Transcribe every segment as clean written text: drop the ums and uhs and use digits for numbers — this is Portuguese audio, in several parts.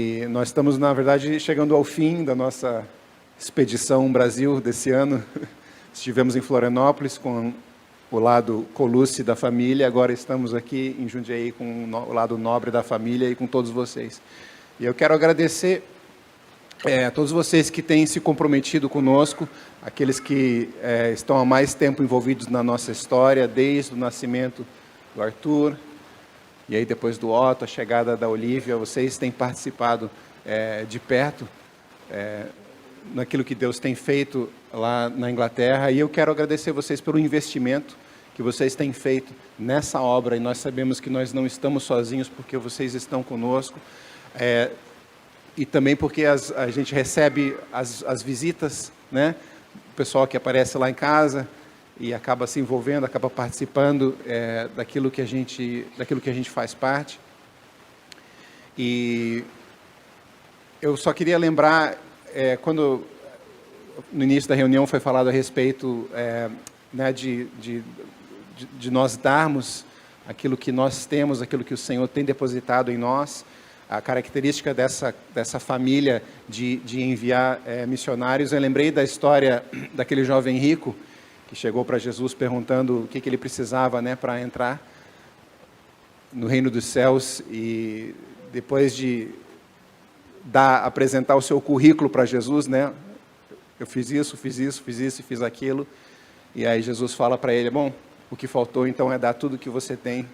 E nós estamos, na verdade, chegando ao fim da nossa expedição Brasil desse ano. Estivemos em Florianópolis com o lado Colucci da família, agora estamos aqui em Jundiaí com o lado Nobre da família e com todos vocês. E eu quero agradecer a todos vocês que têm se comprometido conosco, aqueles que estão há mais tempo envolvidos na nossa história, desde o nascimento do Arthur, e aí depois do Otto, a chegada da Olivia. Vocês têm participado de perto naquilo que Deus tem feito lá na Inglaterra, e eu quero agradecer vocês pelo investimento que vocês têm feito nessa obra, e nós sabemos que nós não estamos sozinhos, porque vocês estão conosco, e também porque a gente recebe as visitas, né? O pessoal que aparece lá em casa e acaba se envolvendo, acaba participando daquilo que a gente faz parte. E eu só queria lembrar, quando no início da reunião foi falado a respeito né, de nós darmos aquilo que nós temos, aquilo que o Senhor tem depositado em nós. A característica dessa família de enviar missionários. Eu lembrei da história daquele jovem rico que chegou para Jesus perguntando o que ele precisava, né, para entrar no reino dos céus, e depois de apresentar o seu currículo para Jesus, né, eu fiz isso, e fiz aquilo, e aí Jesus fala para ele: bom, o que faltou então é dar tudo o que você tem.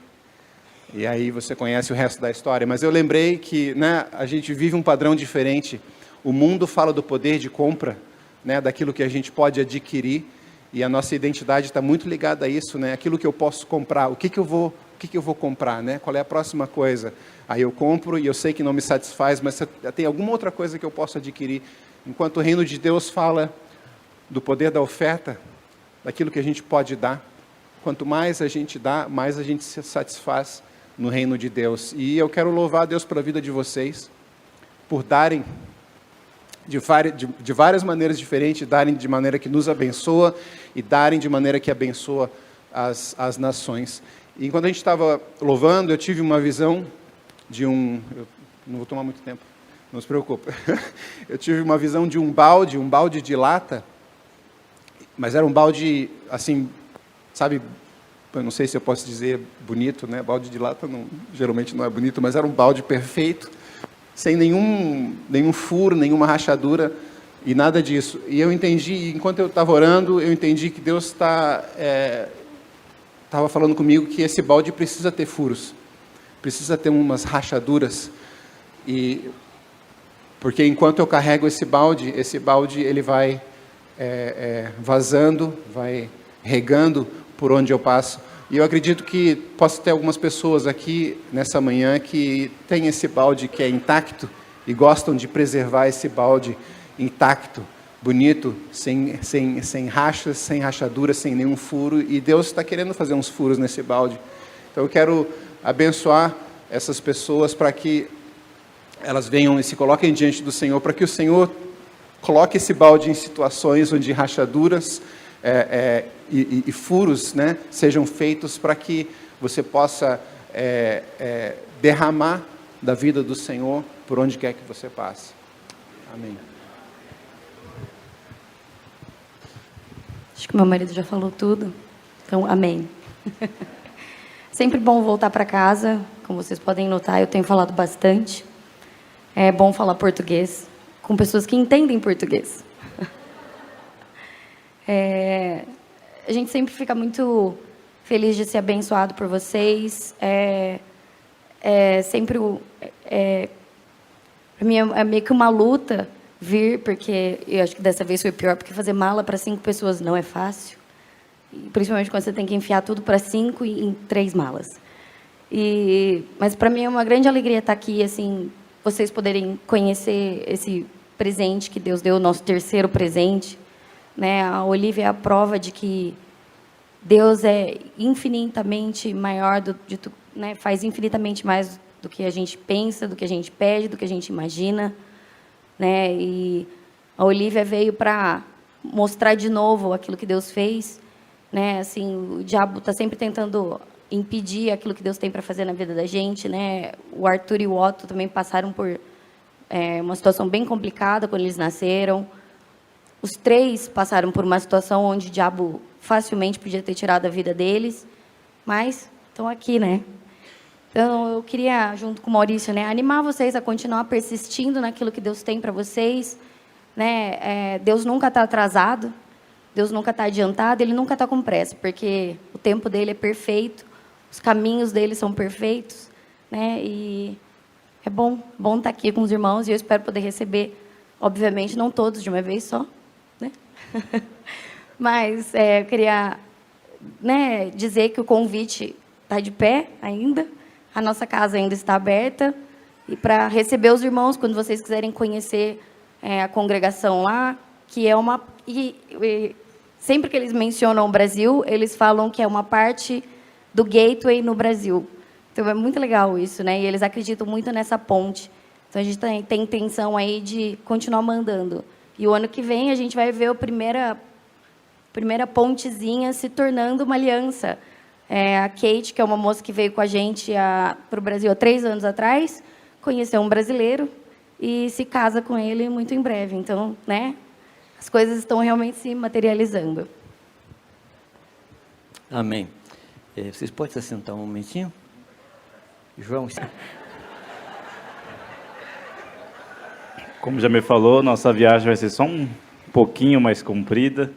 E aí você conhece o resto da história. Mas eu lembrei que, né, a gente vive um padrão diferente. O mundo fala do poder de compra, né, daquilo que a gente pode adquirir, e a nossa identidade está muito ligada a isso, né? Aquilo que eu posso comprar, o que eu vou comprar, né? Qual é a próxima coisa? Aí eu compro e eu sei que não me satisfaz, mas tem alguma outra coisa que eu posso adquirir. Enquanto o reino de Deus fala do poder da oferta, daquilo que a gente pode dar. Quanto mais a gente dá, mais a gente se satisfaz no reino de Deus. E eu quero louvar a Deus pela vida de vocês, por darem de várias maneiras diferentes, darem de maneira que nos abençoa e darem de maneira que abençoa as nações. E enquanto a gente estava louvando, eu tive uma visão eu não vou tomar muito tempo, não se preocupe. Eu tive uma visão de um balde de lata, mas era um balde, assim, sabe, eu não sei se eu posso dizer bonito, né? Balde de lata geralmente não é bonito, mas era um balde perfeito, sem nenhum furo, nenhuma rachadura e nada disso. E eu entendi, enquanto eu estava orando, eu entendi que Deus estava falando comigo que esse balde precisa ter furos, precisa ter umas rachaduras, porque enquanto eu carrego esse balde ele vai vazando, vai regando por onde eu passo. E eu acredito que posso ter algumas pessoas aqui nessa manhã que têm esse balde que é intacto e gostam de preservar esse balde intacto, bonito, sem rachas, sem rachaduras, sem nenhum furo. E Deus está querendo fazer uns furos nesse balde. Então eu quero abençoar essas pessoas para que elas venham e se coloquem diante do Senhor, para que o Senhor coloque esse balde em situações onde rachaduras e furos, né, sejam feitos, para que você possa derramar da vida do Senhor por onde quer que você passe. Amém. Acho que meu marido já falou tudo, então amém. Sempre bom voltar para casa, como vocês podem notar, eu tenho falado bastante. É bom falar português com pessoas que entendem português. A gente sempre fica muito feliz de ser abençoado por vocês. Para mim é meio que uma luta vir, porque eu acho que dessa vez foi pior, porque fazer mala para 5 pessoas não é fácil. E principalmente quando você tem que enfiar tudo para 5 em 3 malas. Mas para mim é uma grande alegria estar aqui, assim, vocês poderem conhecer esse presente que Deus deu, o nosso terceiro presente. Né? A Olivia é a prova de que Deus é infinitamente maior, né? Faz infinitamente mais do que a gente pensa, do que a gente pede, do que a gente imagina. Né? E a Olivia veio para mostrar de novo aquilo que Deus fez. Né? Assim, o diabo está sempre tentando impedir aquilo que Deus tem para fazer na vida da gente. Né? O Arthur e o Otto também passaram por uma situação bem complicada quando eles nasceram. Os 3 passaram por uma situação onde o diabo facilmente podia ter tirado a vida deles, mas estão aqui, né? Então, eu queria, junto com o Maurício, né, animar vocês a continuar persistindo naquilo que Deus tem para vocês. Né? Deus nunca está atrasado, Deus nunca está adiantado, Ele nunca está com pressa, porque o tempo dele é perfeito, os caminhos dele são perfeitos. Né? E é bom estar aqui com os irmãos, e eu espero poder receber, obviamente, não todos de uma vez só, né? Mas eu queria, né, dizer que o convite está de pé ainda, a nossa casa ainda está aberta, e para receber os irmãos, quando vocês quiserem conhecer a congregação lá, que é uma... E sempre que eles mencionam o Brasil, eles falam que é uma parte do Gateway no Brasil. Então, é muito legal isso, né? E eles acreditam muito nessa ponte. Então, a gente tem intenção aí de continuar mandando. E o ano que vem, a gente vai ver a primeira pontezinha se tornando uma aliança. A Kate, que é uma moça que veio com a gente para o Brasil há 3 anos atrás, conheceu um brasileiro e se casa com ele muito em breve. Então, né, as coisas estão realmente se materializando. Amém. Vocês podem se assentar um momentinho? João. Como já me falou, nossa viagem vai ser só um pouquinho mais comprida.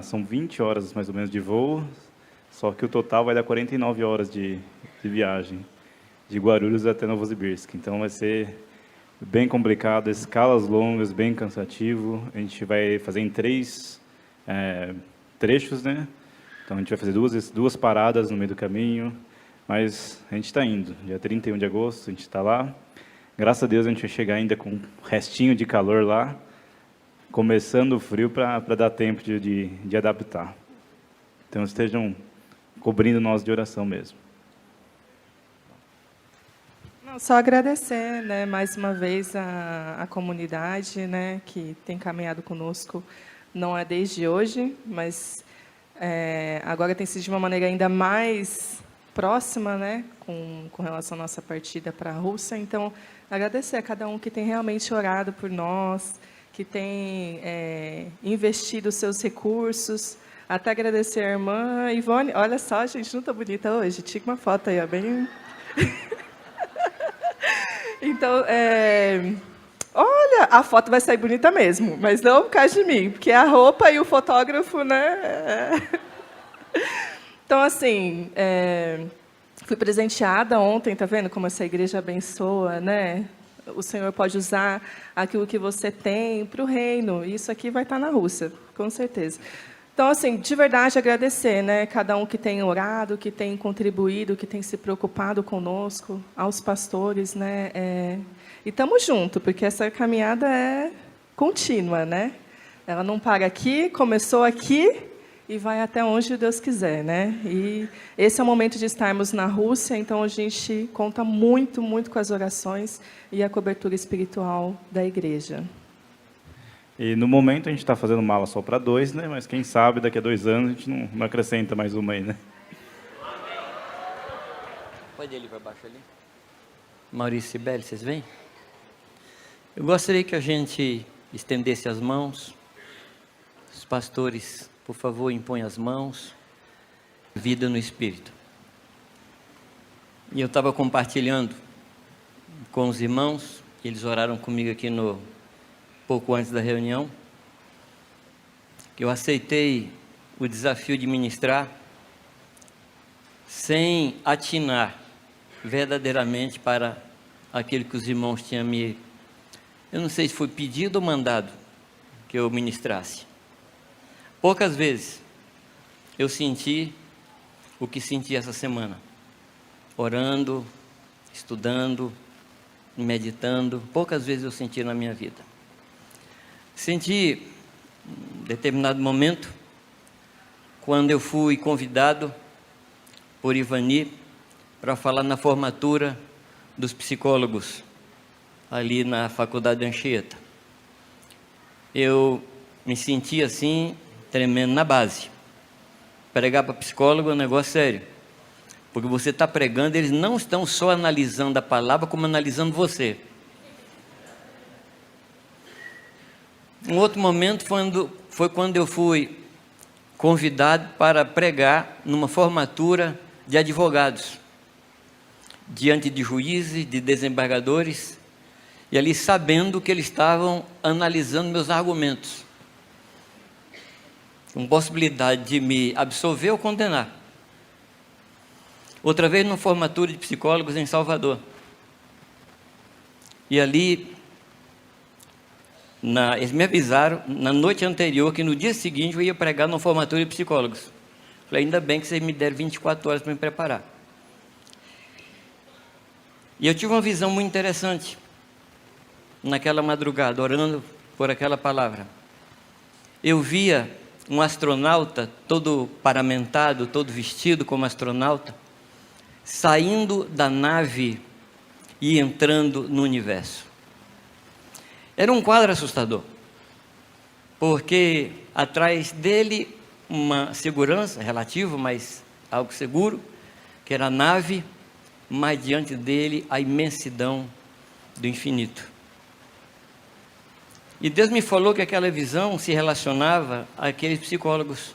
São 20 horas mais ou menos de voo, só que o total vai dar 49 horas de viagem, de Guarulhos até Novosibirsk. Então vai ser bem complicado, escalas longas, bem cansativo. A gente vai fazer em 3 trechos, né? Então a gente vai fazer duas paradas no meio do caminho, mas a gente está indo. Dia 31 de agosto a gente está lá. Graças a Deus a gente vai chegar ainda com um restinho de calor lá, começando o frio para dar tempo de adaptar. Então estejam cobrindo nós de oração mesmo. Só agradecer, né, mais uma vez a comunidade, né, que tem caminhado conosco, não é desde hoje, mas agora tem sido de uma maneira ainda mais próxima, né, com relação à nossa partida para a Rússia. Então, agradecer a cada um que tem realmente orado por nós, que tem investido os seus recursos. Até agradecer a irmã Ivone. Olha só, gente, não está bonita hoje? Tinha uma foto aí, ó, bem... Então, olha, a foto vai sair bonita mesmo, mas não por causa de mim, porque a roupa e o fotógrafo, né? Então, assim, fui presenteada ontem, tá vendo como essa igreja abençoa, né? O Senhor pode usar aquilo que você tem para o reino, e isso aqui vai estar na Rússia, com certeza. Então, assim, de verdade, agradecer, né? Cada um que tem orado, que tem contribuído, que tem se preocupado conosco, aos pastores, né? E estamos juntos, porque essa caminhada é contínua, né? Ela não para aqui, começou aqui e vai até onde Deus quiser, né? E esse é o momento de estarmos na Rússia, então a gente conta muito, muito com as orações e a cobertura espiritual da igreja. E no momento a gente está fazendo mala só para 2, né? Mas quem sabe daqui a 2 anos a gente não acrescenta mais uma aí, né? Pode ir ali para baixo ali. Maurício e Sibeli, vocês vêm? Eu gostaria que a gente estendesse as mãos. Os pastores, por favor, impõem as mãos. Vida no Espírito. E eu estava compartilhando com os irmãos, eles oraram comigo aqui pouco antes da reunião, que eu aceitei o desafio de ministrar sem atinar verdadeiramente para aquilo que os irmãos tinham me... Eu não sei se foi pedido ou mandado que eu ministrasse. Poucas vezes eu senti o que senti essa semana, orando, estudando, meditando. Poucas vezes eu senti na minha vida. Senti, em determinado momento, quando eu fui convidado por Ivani para falar na formatura dos psicólogos, ali na Faculdade de Anchieta. Eu me senti assim, tremendo na base. Pregar para psicólogo é um negócio sério, porque você está pregando, eles não estão só analisando a palavra, como analisando você. Um outro momento foi quando eu fui convidado para pregar numa formatura de advogados, diante de juízes, de desembargadores, e ali sabendo que eles estavam analisando meus argumentos, com possibilidade de me absolver ou condenar. Outra vez numa formatura de psicólogos em Salvador, e ali eles me avisaram na noite anterior que no dia seguinte eu ia pregar numa formatura de psicólogos. Falei, ainda bem que vocês me deram 24 horas para me preparar. E eu tive uma visão muito interessante naquela madrugada, orando por aquela palavra. Eu via um astronauta todo paramentado, todo vestido como astronauta, saindo da nave e entrando no universo. Era um quadro assustador, porque atrás dele uma segurança relativa, mas algo seguro, que era a nave, mas diante dele a imensidão do infinito. E Deus me falou que aquela visão se relacionava àqueles psicólogos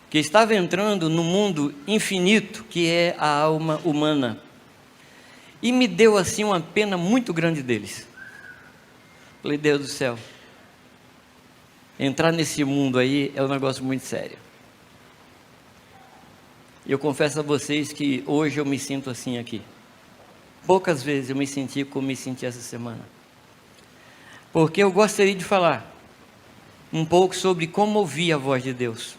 que estavam entrando no mundo infinito que é a alma humana. E me deu assim uma pena muito grande deles. Falei, Deus do céu, entrar nesse mundo aí é um negócio muito sério. E eu confesso a vocês que hoje eu me sinto assim aqui. Poucas vezes eu me senti como me senti essa semana. Porque eu gostaria de falar um pouco sobre como ouvir a voz de Deus.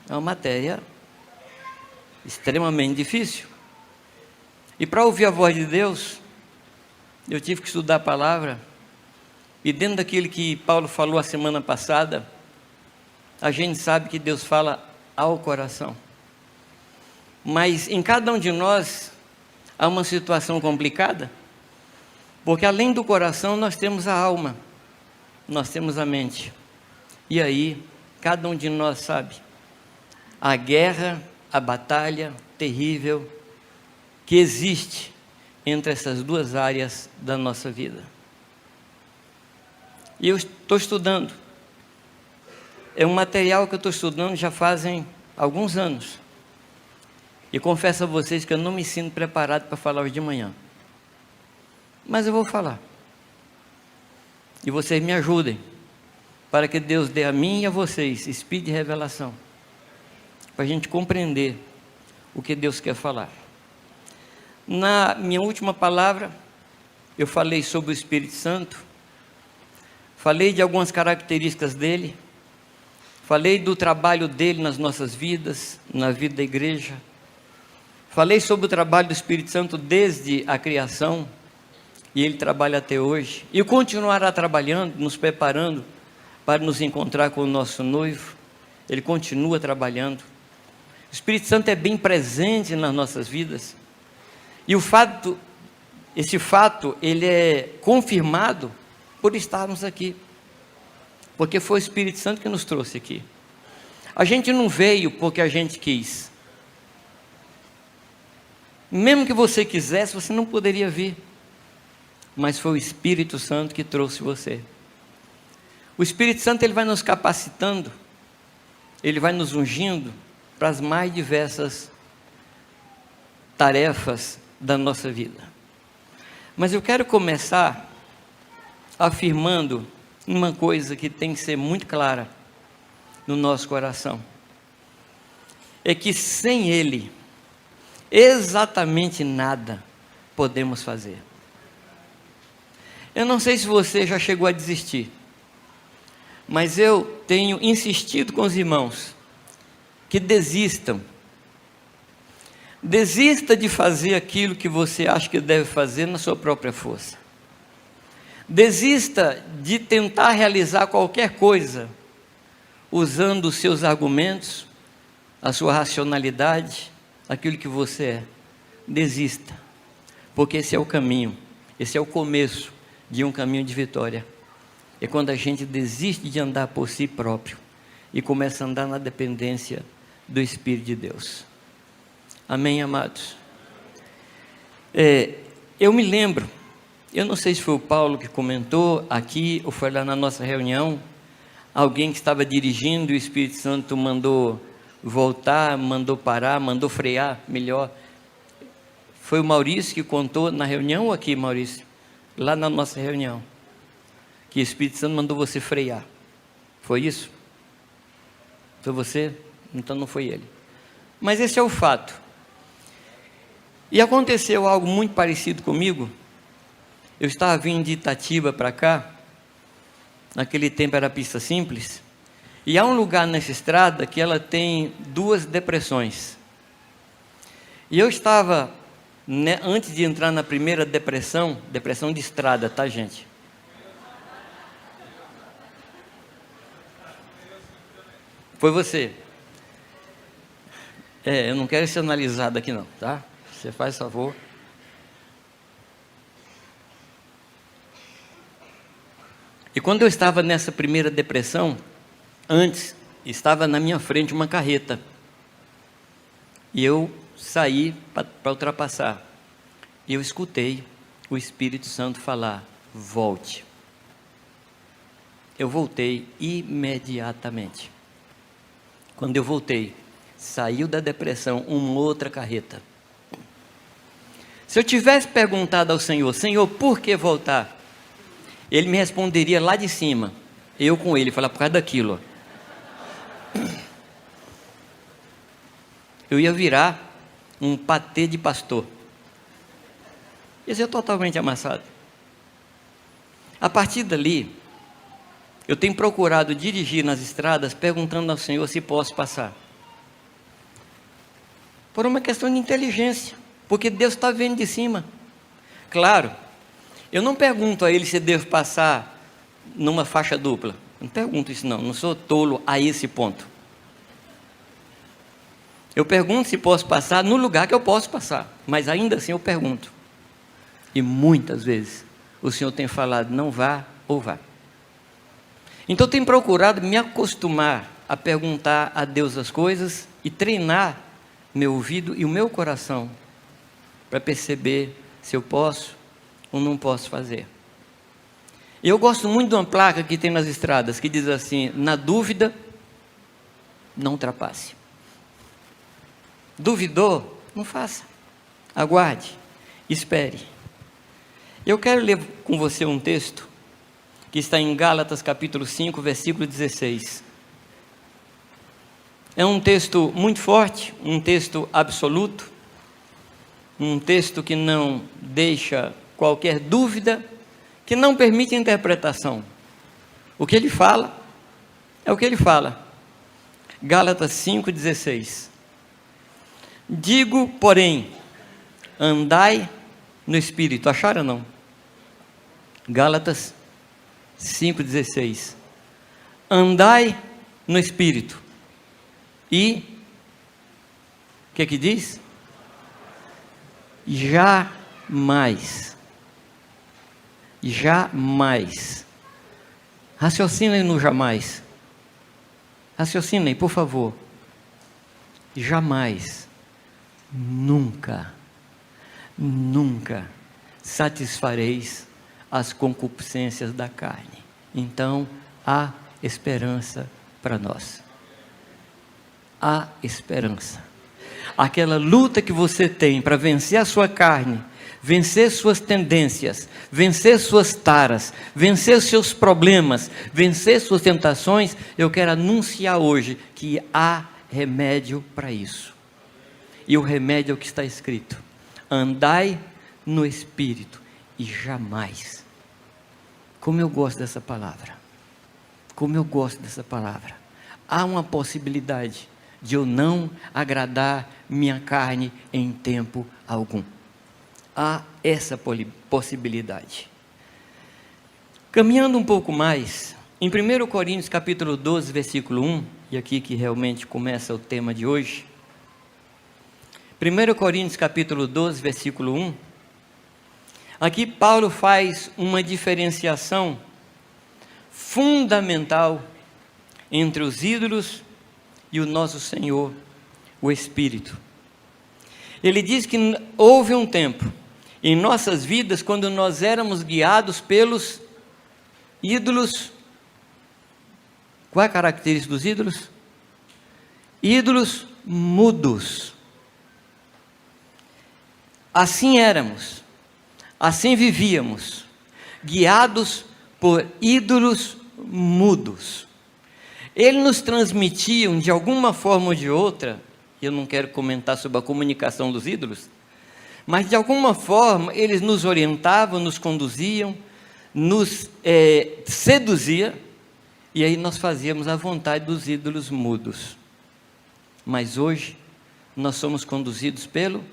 É uma matéria extremamente difícil. E para ouvir a voz de Deus, eu tive que estudar a palavra. E dentro daquilo que Paulo falou a semana passada, a gente sabe que Deus fala ao coração. Mas em cada um de nós há uma situação complicada, porque além do coração nós temos a alma, nós temos a mente. E aí, cada um de nós sabe a guerra, a batalha terrível que existe entre essas duas áreas da nossa vida. E eu estou estudando. É um material que eu estou estudando já fazem alguns anos. E confesso a vocês que eu não me sinto preparado para falar hoje de manhã. Mas eu vou falar. E vocês me ajudem, para que Deus dê a mim e a vocês espírito de revelação, para a gente compreender o que Deus quer falar. Na minha última palavra, eu falei sobre o Espírito Santo, falei de algumas características dele, falei do trabalho dele nas nossas vidas, na vida da igreja, falei sobre o trabalho do Espírito Santo desde a criação, e ele trabalha até hoje, e continuará trabalhando, nos preparando para nos encontrar com o nosso noivo. Ele continua trabalhando. O Espírito Santo é bem presente nas nossas vidas, e esse fato, ele é confirmado por estarmos aqui, porque foi o Espírito Santo que nos trouxe aqui. A gente não veio porque a gente quis. Mesmo que você quisesse, você não poderia vir, mas foi o Espírito Santo que trouxe você. O Espírito Santo, ele vai nos capacitando, ele vai nos ungindo para as mais diversas tarefas da nossa vida. Mas eu quero começar afirmando uma coisa que tem que ser muito clara no nosso coração. É que sem Ele, exatamente nada podemos fazer. Eu não sei se você já chegou a desistir, mas eu tenho insistido com os irmãos que desistam. Desista de fazer aquilo que você acha que deve fazer na sua própria força. Desista de tentar realizar qualquer coisa usando os seus argumentos, a sua racionalidade, aquilo que você é. Desista, porque esse é o caminho, esse é o começo de um caminho de vitória. É quando a gente desiste de andar por si próprio e começa a andar na dependência do Espírito de Deus. Amém, amados? Eu me lembro Eu não sei se foi o Paulo que comentou aqui, ou foi lá na nossa reunião, alguém que estava dirigindo e o Espírito Santo mandou voltar, mandou parar, mandou frear, melhor. Foi o Maurício que contou na reunião ou aqui, Maurício? Lá na nossa reunião. Que o Espírito Santo mandou você frear. Foi isso? Foi você? Então não foi ele. Mas esse é o fato. E aconteceu algo muito parecido comigo. Eu estava vindo de Itatiba para cá. Naquele tempo era pista simples. E há um lugar nessa estrada que ela tem 2 depressões. E eu estava, antes de entrar na primeira depressão de estrada, tá, gente? Foi você. Eu não quero ser analisado aqui não, tá? Você faz favor. E quando eu estava nessa primeira depressão, antes, estava na minha frente uma carreta. E eu saí para ultrapassar. E eu escutei o Espírito Santo falar: volte. Eu voltei imediatamente. Quando eu voltei, saiu da depressão uma outra carreta. Se eu tivesse perguntado ao Senhor: Senhor, por que voltar? Ele me responderia lá de cima. Eu com ele, falar por causa daquilo. Eu ia virar um patê de pastor. Ia ser totalmente amassado. A partir dali, eu tenho procurado dirigir nas estradas perguntando ao Senhor se posso passar. Por uma questão de inteligência, porque Deus está vendo de cima. Claro, eu não pergunto a Ele se devo passar numa faixa dupla. Não pergunto isso não sou tolo a esse ponto. Eu pergunto se posso passar no lugar que eu posso passar, mas ainda assim eu pergunto. E muitas vezes o Senhor tem falado: não vá ou vá. Então eu tenho procurado me acostumar a perguntar a Deus as coisas e treinar meu ouvido e o meu coração para perceber se eu posso ou não posso fazer. Eu gosto muito de uma placa que tem nas estradas que diz assim: na dúvida, não ultrapasse. Duvidou? Não faça. Aguarde, espere. Eu quero ler com você um texto que está em Gálatas capítulo 5, versículo 16. É um texto muito forte, um texto absoluto, um texto que não deixa qualquer dúvida, que não permite interpretação. O que ele fala, é o que ele fala. Gálatas 5, 16. Digo, porém, andai no Espírito. Acharam ou não? Gálatas 5,16. Andai no Espírito. E, o que diz? Jamais. Raciocinem no jamais. Raciocinem, por favor. Jamais. Nunca satisfareis as concupiscências da carne. Então, há esperança para nós. Há esperança. Aquela luta que você tem para vencer a sua carne, vencer suas tendências, vencer suas taras, vencer seus problemas, vencer suas tentações, eu quero anunciar hoje que há remédio para isso. E o remédio é o que está escrito: andai no Espírito e jamais. Como eu gosto dessa palavra. Como eu gosto dessa palavra. Há uma possibilidade de eu não agradar minha carne em tempo algum. Há essa possibilidade. Caminhando um pouco mais, em 1 Coríntios capítulo 12, versículo 1, e aqui que realmente começa o tema de hoje. 1 Coríntios capítulo 12, versículo 1. Aqui Paulo faz uma diferenciação fundamental entre os ídolos e o nosso Senhor, o Espírito. Ele diz que houve um tempo em nossas vidas quando nós éramos guiados pelos ídolos. Qual é a característica dos ídolos? Ídolos mudos. Assim éramos, assim vivíamos, guiados por ídolos mudos. Eles nos transmitiam de alguma forma ou de outra, eu não quero comentar sobre a comunicação dos ídolos, mas de alguma forma eles nos orientavam, nos conduziam, nos seduziam, e aí nós fazíamos a vontade dos ídolos mudos. Mas hoje nós somos conduzidos pelo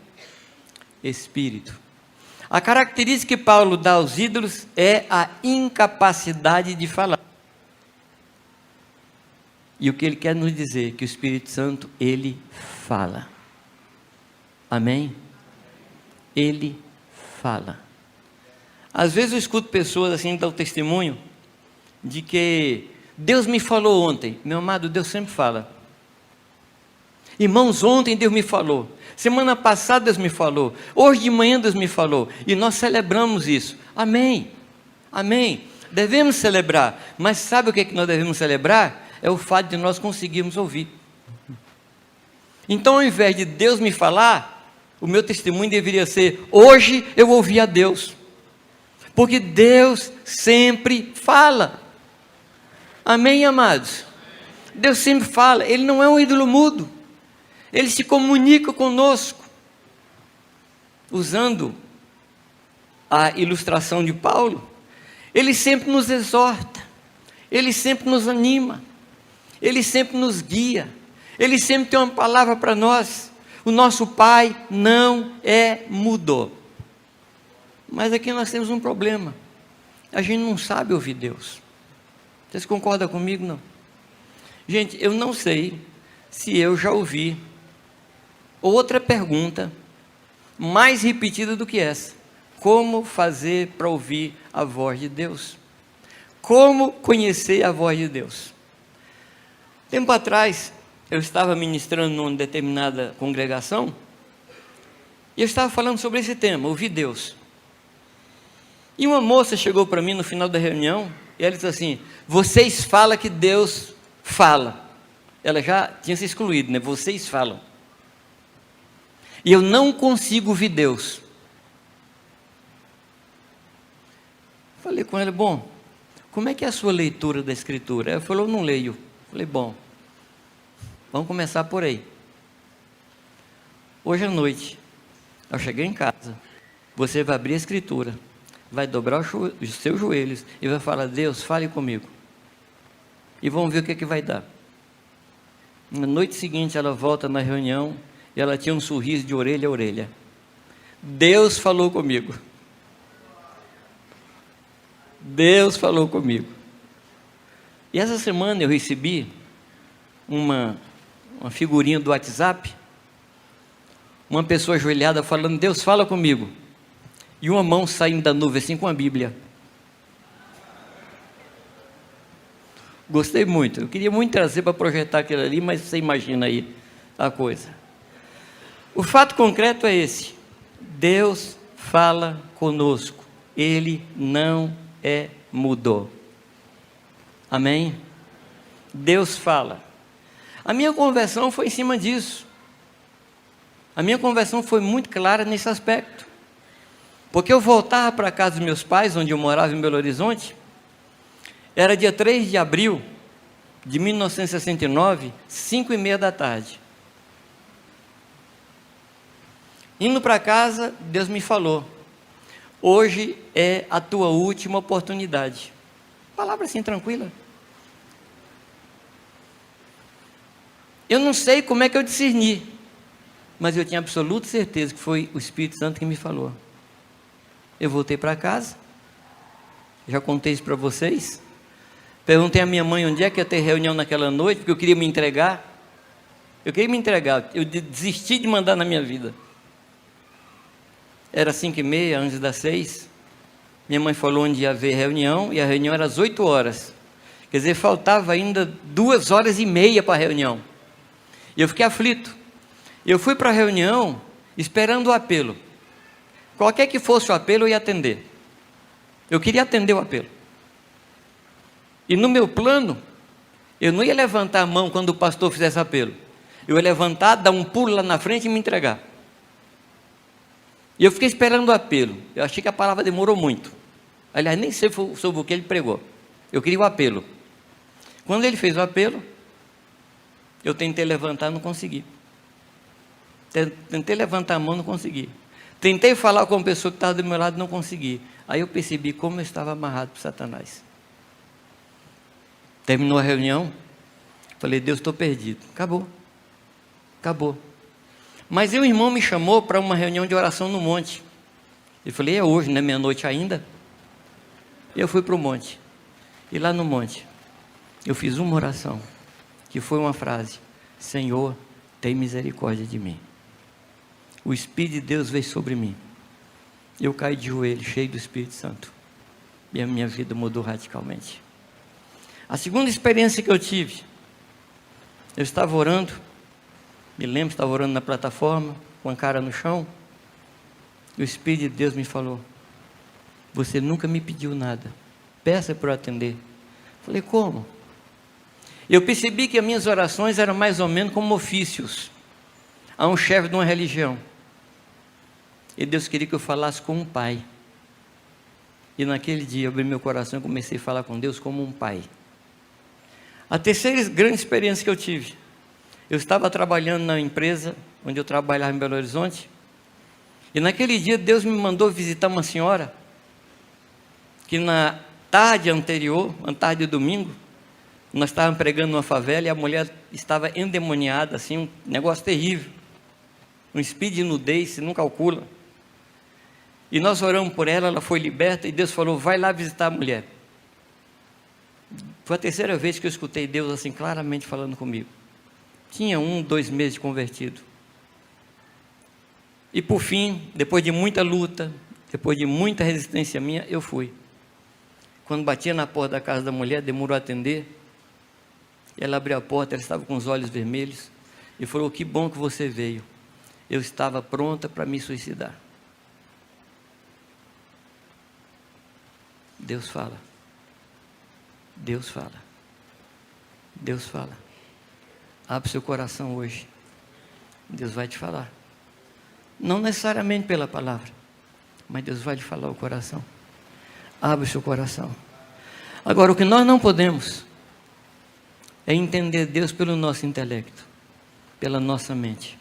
Espírito. A característica que Paulo dá aos ídolos é a incapacidade de falar. E o que ele quer nos dizer? Que o Espírito Santo, ele fala. Amém? Ele fala. Às vezes eu escuto pessoas assim, dar o testemunho de que Deus me falou ontem. Meu amado, Deus sempre fala. Irmãos, ontem Deus me falou. Semana passada Deus me falou. Hoje de manhã Deus me falou. E nós celebramos isso. Amém. Amém. Devemos celebrar. Mas sabe o que nós devemos celebrar? É o fato de nós conseguirmos ouvir. Então, ao invés de Deus me falar, o meu testemunho deveria ser: hoje eu ouvi a Deus. Porque Deus sempre fala. Amém, amados? Deus sempre fala. Ele não é um ídolo mudo. Ele se comunica conosco. Usando a ilustração de Paulo, ele sempre nos exorta, ele sempre nos anima, ele sempre nos guia, ele sempre tem uma palavra para nós. O nosso Pai não é mudo. Mas aqui nós temos um problema: a gente não sabe ouvir Deus. Vocês concordam comigo? Não? Gente, eu não sei se eu já ouvi outra pergunta mais repetida do que essa: como fazer para ouvir a voz de Deus? Como conhecer a voz de Deus? Tempo atrás, eu estava ministrando numa determinada congregação, e eu estava falando sobre esse tema, ouvir Deus. E uma moça chegou para mim no final da reunião, e ela disse assim: vocês falam que Deus fala. Ela já tinha se excluído, né? Vocês falam. E eu não consigo ouvir Deus. Falei com ela: bom, como é que é a sua leitura da Escritura? Ela falou: eu não leio. Falei: bom, vamos começar por aí. Hoje à noite, ao chegar em casa, você vai abrir a Escritura, vai dobrar os seus joelhos e vai falar: Deus, fale comigo. E vamos ver o que vai dar. Na noite seguinte, ela volta na reunião e ela tinha um sorriso de orelha a orelha. Deus falou comigo. Deus falou comigo. E essa semana eu recebi uma figurinha do WhatsApp, uma pessoa ajoelhada falando: Deus fala comigo, e uma mão saindo da nuvem assim com a Bíblia. Gostei muito, eu queria muito trazer para projetar aquilo ali, mas você imagina aí a coisa. O fato concreto é esse: Deus fala conosco, Ele não mudou. Amém? Deus fala. A minha conversão foi em cima disso. A minha conversão foi muito clara nesse aspecto. Porque eu voltava para a casa dos meus pais, onde eu morava em Belo Horizonte. Era dia 3 de abril de 1969, 5:30 da tarde. Indo para casa, Deus me falou: hoje é a tua última oportunidade. Palavra assim tranquila. Eu não sei como é que eu discerni, mas eu tinha absoluta certeza que foi o Espírito Santo que me falou. Eu voltei para casa, já contei isso para vocês. Perguntei à minha mãe onde é que ia ter reunião naquela noite, porque eu queria me entregar. Eu queria me entregar, eu desisti de mandar na minha vida. Era 5:30, antes das 6. Minha mãe falou onde ia haver reunião, e a reunião era às 8 horas. Quer dizer, faltava ainda 2h30 para a reunião. E eu fiquei aflito. Eu fui para a reunião esperando o apelo. Qualquer que fosse o apelo, eu ia atender. Eu queria atender o apelo. E no meu plano, eu não ia levantar a mão quando o pastor fizesse apelo. Eu ia levantar, dar um pulo lá na frente e me entregar. E eu fiquei esperando o apelo. Eu achei que a palavra demorou muito. Aliás, nem sei sobre o que ele pregou. Eu queria o apelo. Quando ele fez o apelo, eu tentei levantar, não consegui. Tentei levantar a mão, não consegui. Tentei falar com a pessoa que estava do meu lado, não consegui. Aí eu percebi como eu estava amarrado por Satanás. Terminou a reunião, falei, Deus, estou perdido. Acabou. Mas aí o irmão me chamou para uma reunião de oração no monte. Eu falei, é hoje, não é meia-noite ainda? E eu fui para o monte. E lá no monte, eu fiz uma oração, que foi uma frase: Senhor, tem misericórdia de mim. O Espírito de Deus veio sobre mim. Eu caí de joelho, cheio do Espírito Santo. E a minha vida mudou radicalmente. A segunda experiência que eu tive, eu estava orando, me lembro, estava orando na plataforma, com a cara no chão, e o Espírito de Deus me falou, você nunca me pediu nada, peça para eu atender. Falei, como? Eu percebi que as minhas orações eram mais ou menos como ofícios a um chefe de uma religião. E Deus queria que eu falasse com um pai. E naquele dia eu abri meu coração e comecei a falar com Deus como um pai. A terceira grande experiência que eu tive, eu estava trabalhando na empresa onde eu trabalhava em Belo Horizonte, e naquele dia Deus me mandou visitar uma senhora, que na tarde anterior, na tarde de domingo, nós estávamos pregando numa favela e a mulher estava endemoniada, assim, um negócio terrível, um espírito de nudez, você não calcula. E nós oramos por ela, ela foi liberta, e Deus falou, vai lá visitar a mulher. Foi a terceira vez que eu escutei Deus assim claramente falando comigo. Tinha 2 meses de convertido. E por fim, depois de muita luta, depois de muita resistência minha, eu fui. Quando batia na porta da casa da mulher, demorou a atender. Ela abriu a porta, ela estava com os olhos vermelhos e falou, que bom que você veio. Eu estava pronta para me suicidar. Deus fala. Deus fala. Deus fala. Abre seu coração hoje. Deus vai te falar. Não necessariamente pela palavra, mas Deus vai te falar o coração. Abre o seu coração. Agora, o que nós não podemos é entender Deus pelo nosso intelecto, pela nossa mente.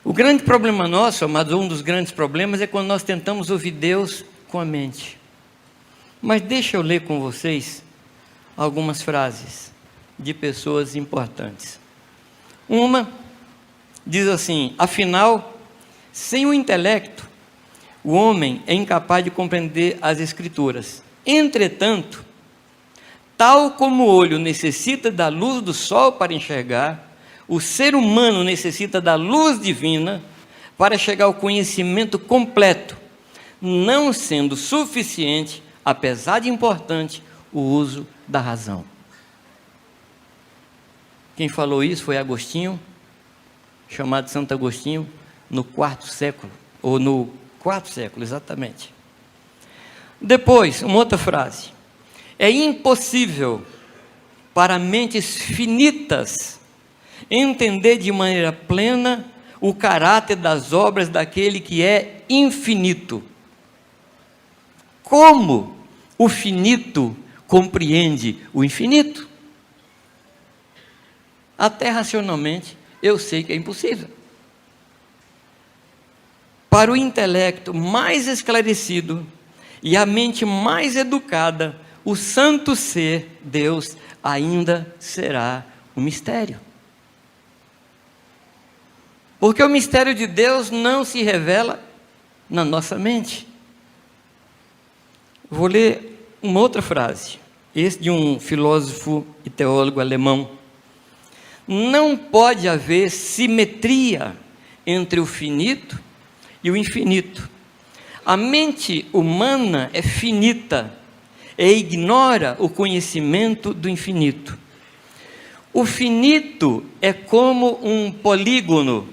O grande problema nosso, mas um dos grandes problemas, é quando nós tentamos ouvir Deus com a mente. Mas deixa eu ler com vocês algumas frases de pessoas importantes. Uma diz assim, afinal, sem o intelecto, o homem é incapaz de compreender as Escrituras. Entretanto, tal como o olho necessita da luz do sol para enxergar, o ser humano necessita da luz divina para chegar ao conhecimento completo, não sendo suficiente, apesar de importante, o uso da razão. Quem falou isso foi Agostinho, chamado Santo Agostinho, no 4º século, ou no 4º século, exatamente. Depois, uma outra frase. É impossível para mentes finitas entender de maneira plena o caráter das obras daquele que é infinito. Como o finito compreende o infinito? Até racionalmente, eu sei que é impossível. Para o intelecto mais esclarecido e a mente mais educada, o santo ser, Deus, ainda será um mistério. Porque o mistério de Deus não se revela na nossa mente. Vou ler uma outra frase, esse de um filósofo e teólogo alemão. Não pode haver simetria entre o finito e o infinito. A mente humana é finita e ignora o conhecimento do infinito. O finito é como um polígono,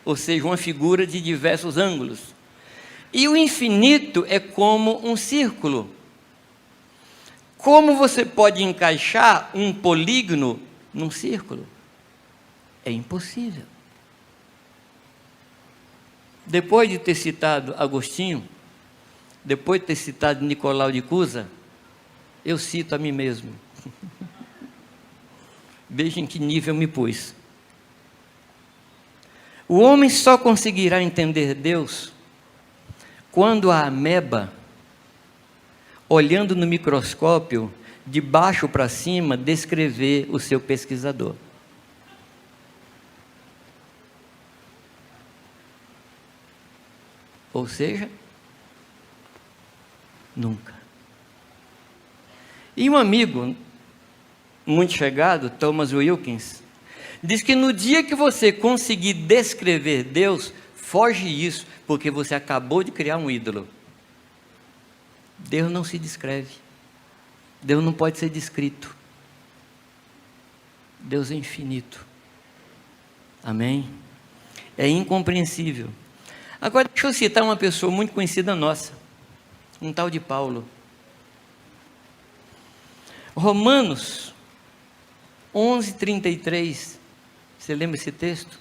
ou seja, uma figura de diversos ângulos. E o infinito é como um círculo. Como você pode encaixar um polígono num círculo? É impossível. Depois de ter citado Agostinho, depois de ter citado Nicolau de Cusa, eu cito a mim mesmo. Veja em que nível eu me pus. O homem só conseguirá entender Deus quando a ameba, olhando no microscópio, de baixo para cima, descrever o seu pesquisador. Ou seja, nunca. E um amigo muito chegado, Thomas Wilkins, diz que no dia que você conseguir descrever Deus, foge isso, porque você acabou de criar um ídolo. Deus não se descreve. Deus não pode ser descrito. Deus é infinito. Amém? É incompreensível. Agora, deixa eu citar uma pessoa muito conhecida nossa, um tal de Paulo. Romanos 11:33, você lembra esse texto?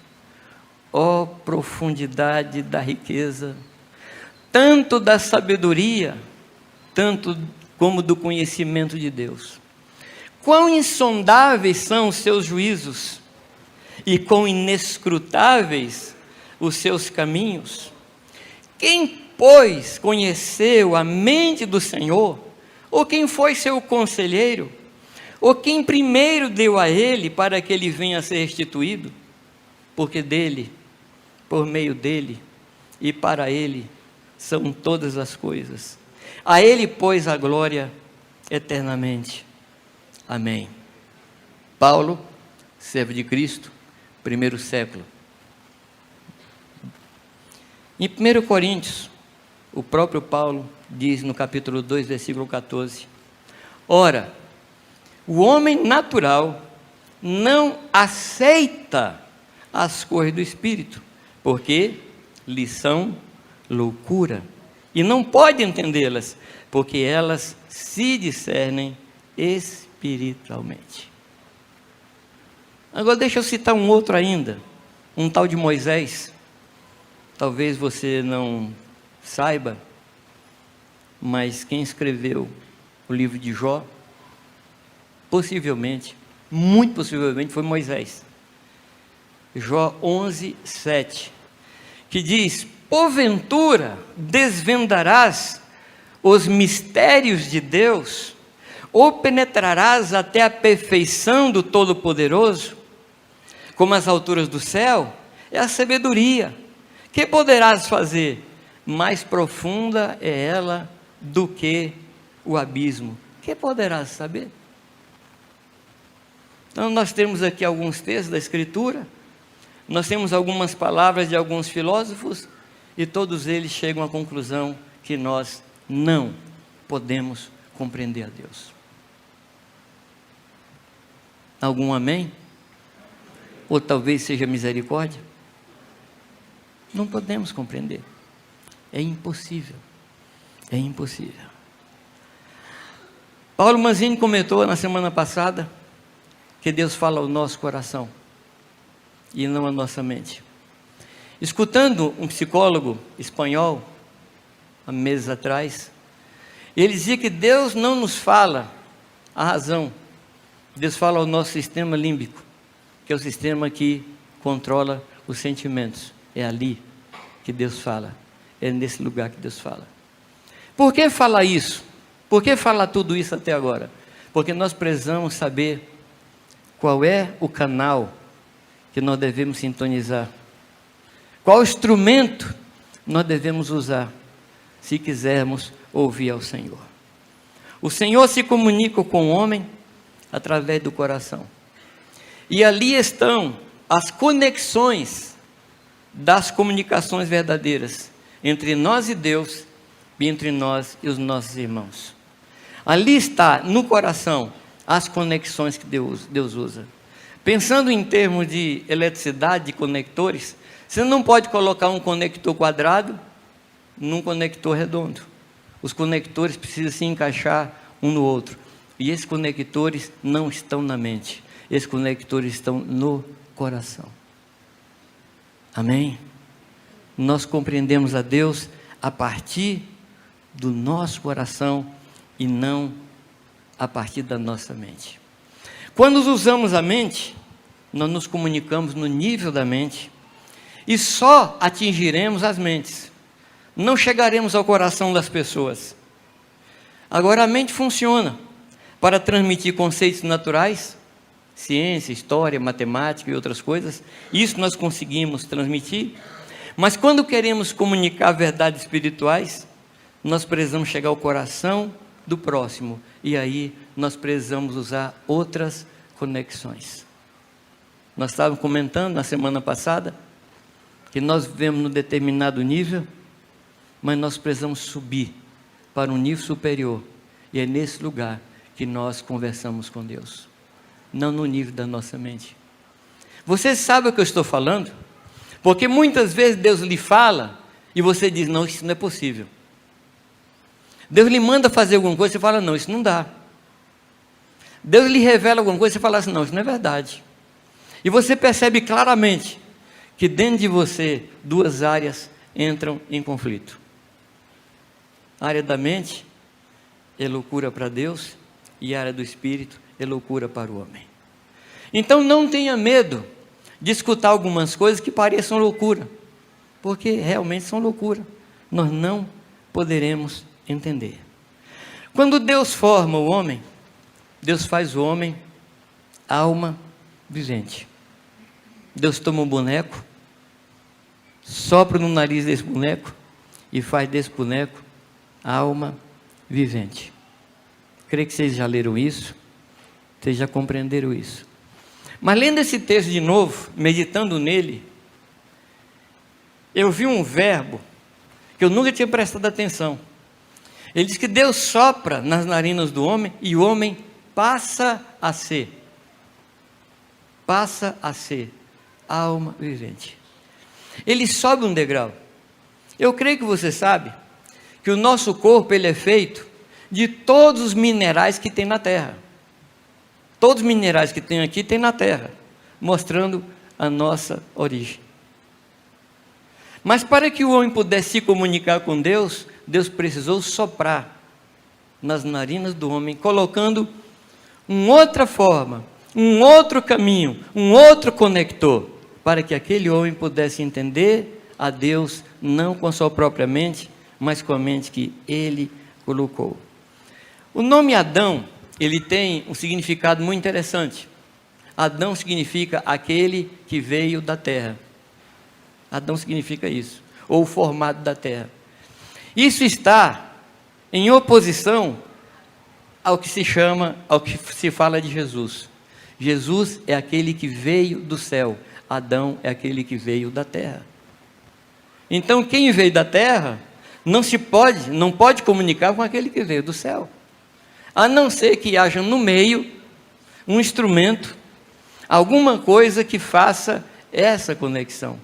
Ó profundidade da riqueza, tanto da sabedoria, tanto como do conhecimento de Deus. Quão insondáveis são os seus juízos, e quão inescrutáveis os seus caminhos. Quem, pois, conheceu a mente do Senhor? Ou quem foi seu conselheiro? Ou quem primeiro deu a ele para que ele venha a ser restituído? Porque dele, por meio dele e para ele são todas as coisas. A ele, pois, a glória eternamente. Amém. Paulo, servo de Cristo, primeiro século. Em 1 Coríntios, o próprio Paulo diz no capítulo 2, versículo 14: ora, o homem natural não aceita as coisas do Espírito, porque lhes são loucura, e não pode entendê-las, porque elas se discernem espiritualmente. Agora deixa eu citar um outro ainda, um tal de Moisés. Talvez você não saiba, mas quem escreveu o livro de Jó, possivelmente, muito possivelmente, foi Moisés. Jó 11:7, que diz: porventura desvendarás os mistérios de Deus, ou penetrarás até a perfeição do Todo-Poderoso, como as alturas do céu? É a sabedoria. Que poderás fazer? Mais profunda é ela do que o abismo. Que poderás saber? Então nós temos aqui alguns textos da Escritura, nós temos algumas palavras de alguns filósofos, e todos eles chegam à conclusão que nós não podemos compreender a Deus. Algum amém? Ou talvez seja misericórdia? Não podemos compreender. É impossível. É impossível. Paulo Manzini comentou na semana passada que Deus fala ao nosso coração e não à nossa mente. Escutando um psicólogo espanhol, há meses atrás, ele dizia que Deus não nos fala a razão. Deus fala ao nosso sistema límbico, que é o sistema que controla os sentimentos. É ali que Deus fala. É nesse lugar que Deus fala. Por que falar isso? Por que falar tudo isso até agora? Porque nós precisamos saber qual é o canal que nós devemos sintonizar. Qual instrumento nós devemos usar se quisermos ouvir ao Senhor. O Senhor se comunica com o homem através do coração. E ali estão as conexões das comunicações verdadeiras entre nós e Deus, e entre nós e os nossos irmãos. Ali está, no coração, as conexões que Deus usa. Pensando em termos de eletricidade, de conectores, você não pode colocar um conector quadrado num conector redondo. Os conectores precisam se encaixar um no outro. E esses conectores não estão na mente. Esses conectores estão no coração. Amém? Nós compreendemos a Deus a partir do nosso coração e não a partir da nossa mente. Quando usamos a mente, nós nos comunicamos no nível da mente e só atingiremos as mentes. Não chegaremos ao coração das pessoas. Agora, a mente funciona para transmitir conceitos naturais, ciência, história, matemática e outras coisas. Isso nós conseguimos transmitir. Mas quando queremos comunicar verdades espirituais, nós precisamos chegar ao coração do próximo. E aí nós precisamos usar outras conexões. Nós estávamos comentando na semana passada que nós vivemos num determinado nível, mas nós precisamos subir para um nível superior. E é nesse lugar que nós conversamos com Deus, não no nível da nossa mente. Você sabe o que eu estou falando? Porque muitas vezes Deus lhe fala e você diz, não, isso não é possível. Deus lhe manda fazer alguma coisa, você fala, não, isso não dá. Deus lhe revela alguma coisa, você fala assim, não, isso não é verdade. E você percebe claramente que dentro de você, duas áreas entram em conflito. A área da mente é loucura para Deus e a área do espírito é loucura para o homem. Então não tenha medo de escutar algumas coisas que pareçam loucura, porque realmente são loucura. Nós não poderemos entender. Quando Deus forma o homem, Deus faz o homem alma vivente. Deus toma um boneco, sopra no nariz desse boneco e faz desse boneco alma vivente. Creio que vocês já leram isso, vocês já compreenderam isso. Mas lendo esse texto de novo, meditando nele, eu vi um verbo que eu nunca tinha prestado atenção. Ele diz que Deus sopra nas narinas do homem e o homem passa a ser alma vivente. Ele sobe um degrau. Eu creio que você sabe que o nosso corpo ele é feito de todos os minerais que tem na terra. Todos os minerais que tem aqui tem na terra, mostrando a nossa origem. Mas para que o homem pudesse se comunicar com Deus, Deus precisou soprar nas narinas do homem, colocando uma outra forma, um outro caminho, um outro conector, para que aquele homem pudesse entender a Deus, não com a sua própria mente, mas com a mente que ele colocou. O nome Adão, ele tem um significado muito interessante. Adão significa aquele que veio da terra. Adão significa isso, ou o formado da terra. Isso está em oposição ao que se fala de Jesus. Jesus é aquele que veio do céu, Adão é aquele que veio da terra. Então quem veio da terra não pode comunicar com aquele que veio do céu, a não ser que haja no meio um instrumento, alguma coisa que faça essa conexão.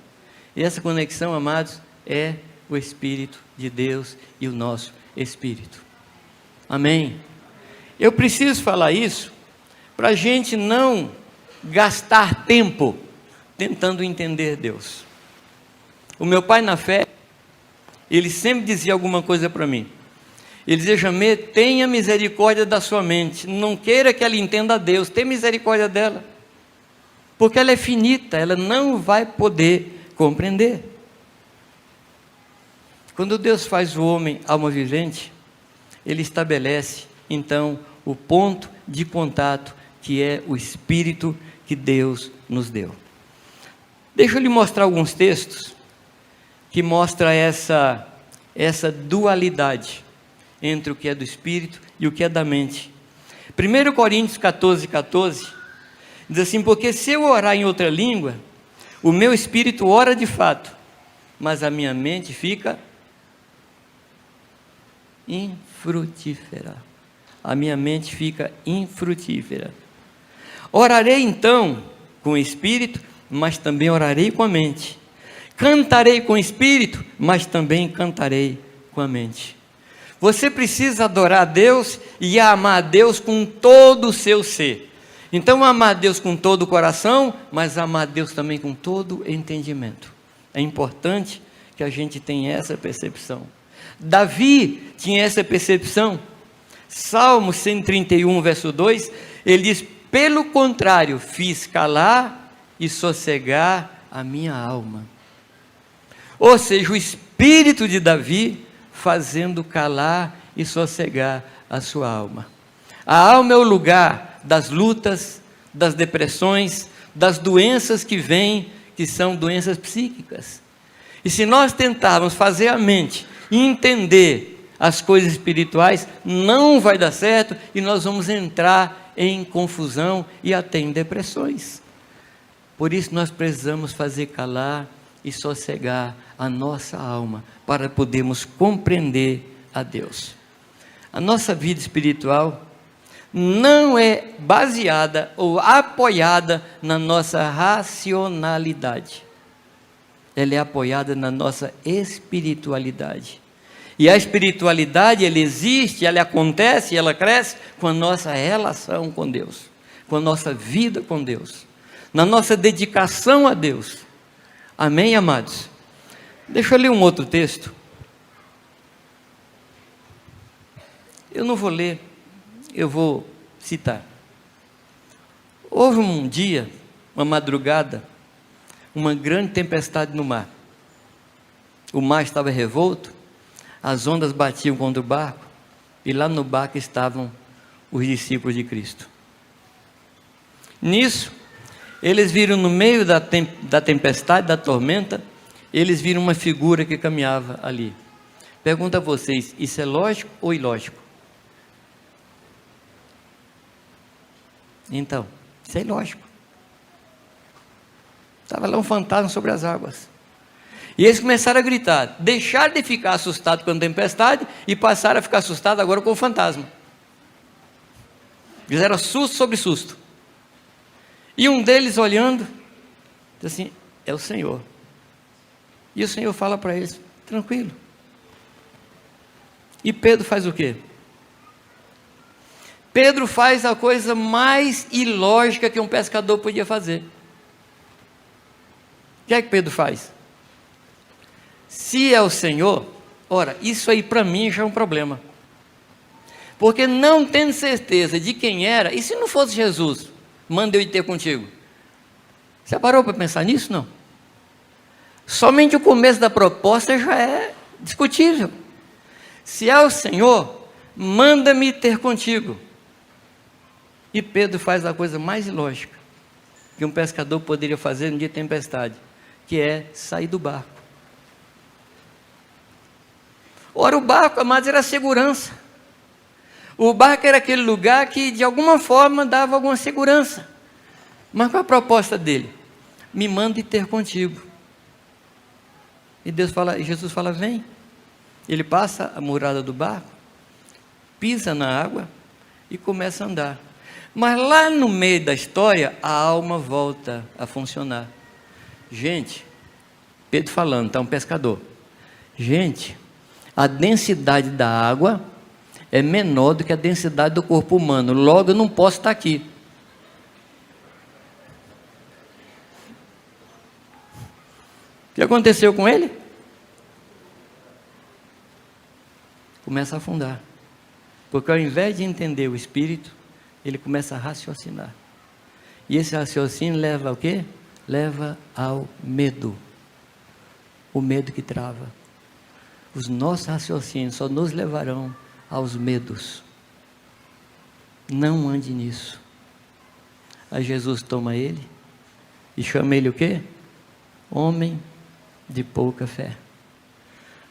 E essa conexão, amados, é o Espírito de Deus e o nosso Espírito. Amém? Eu preciso falar isso para a gente não gastar tempo tentando entender Deus. O meu pai na fé, ele sempre dizia alguma coisa para mim. Ele dizia, Jamê, tenha misericórdia da sua mente, não queira que ela entenda a Deus, tenha misericórdia dela, porque ela é finita, ela não vai poder compreender. Quando Deus faz o homem alma vivente, ele estabelece então o ponto de contato que é o Espírito que Deus nos deu. Deixa eu lhe mostrar alguns textos que mostram essa dualidade entre o que é do Espírito e o que é da mente. 1 Coríntios 14, diz assim, porque se eu orar em outra língua, o meu espírito ora de fato, mas a minha mente fica infrutífera. A minha mente fica infrutífera. Orarei então com o espírito, mas também orarei com a mente. Cantarei com o espírito, mas também cantarei com a mente. Você precisa adorar a Deus e amar a Deus com todo o seu ser. Então, amar a Deus com todo o coração, mas amar a Deus também com todo o entendimento. É importante que a gente tenha essa percepção. Davi tinha essa percepção. Salmo 131, verso 2, ele diz: pelo contrário, fiz calar e sossegar a minha alma. Ou seja, o espírito de Davi fazendo calar e sossegar a sua alma. A alma é o lugar das lutas, das depressões, das doenças que vêm, que são doenças psíquicas. E se nós tentarmos fazer a mente entender as coisas espirituais, não vai dar certo e nós vamos entrar em confusão e até em depressões. Por isso nós precisamos fazer calar e sossegar a nossa alma para podermos compreender a Deus. A nossa vida espiritual não é baseada ou apoiada na nossa racionalidade. Ela é apoiada na nossa espiritualidade. E a espiritualidade, ela existe, ela acontece, ela cresce com a nossa relação com Deus, com a nossa vida com Deus, na nossa dedicação a Deus. Amém, amados? Deixa eu ler um outro texto. Eu não vou ler, eu vou citar. Houve um dia, uma madrugada, uma grande tempestade no mar. O mar estava revolto, as ondas batiam contra o barco, e lá no barco estavam os discípulos de Cristo. Nisso, eles viram no meio da tempestade, da tormenta, eles viram uma figura que caminhava ali. Pergunto a vocês, isso é lógico ou ilógico? Então, isso é ilógico. Estava lá um fantasma sobre as águas. E eles começaram a gritar, deixaram de ficar assustados com a tempestade e passaram a ficar assustados agora com o fantasma. Fizeram susto sobre susto. E um deles olhando, diz assim, é o Senhor. E o Senhor fala para eles, tranquilo. E Pedro faz o quê? Pedro faz a coisa mais ilógica que um pescador podia fazer. O que é que Pedro faz? Se é o Senhor, ora, isso aí para mim já é um problema. Porque não tendo certeza de quem era, e se não fosse Jesus, manda eu ir ter contigo. Você parou para pensar nisso? Não. Somente o começo da proposta já é discutível. Se é o Senhor, manda-me ter contigo. E Pedro faz a coisa mais ilógica que um pescador poderia fazer no dia de tempestade, que é sair do barco. Ora, o barco, amados, era segurança. O barco era aquele lugar que de alguma forma dava alguma segurança. Mas qual a proposta dele? Me mande ter contigo. E Jesus fala, vem. Ele passa a murada do barco, pisa na água e começa a andar. Mas lá no meio da história, a alma volta a funcionar. Gente, Pedro falando, está um pescador. Gente, a densidade da água é menor do que a densidade do corpo humano. Logo, eu não posso estar aqui. O que aconteceu com ele? Começa a afundar. Porque ao invés de entender o Espírito, ele começa a raciocinar. E esse raciocínio leva ao quê? Leva ao medo. O medo que trava. Os nossos raciocínios só nos levarão aos medos. Não ande nisso. Aí Jesus toma ele e chama ele o quê? Homem de pouca fé.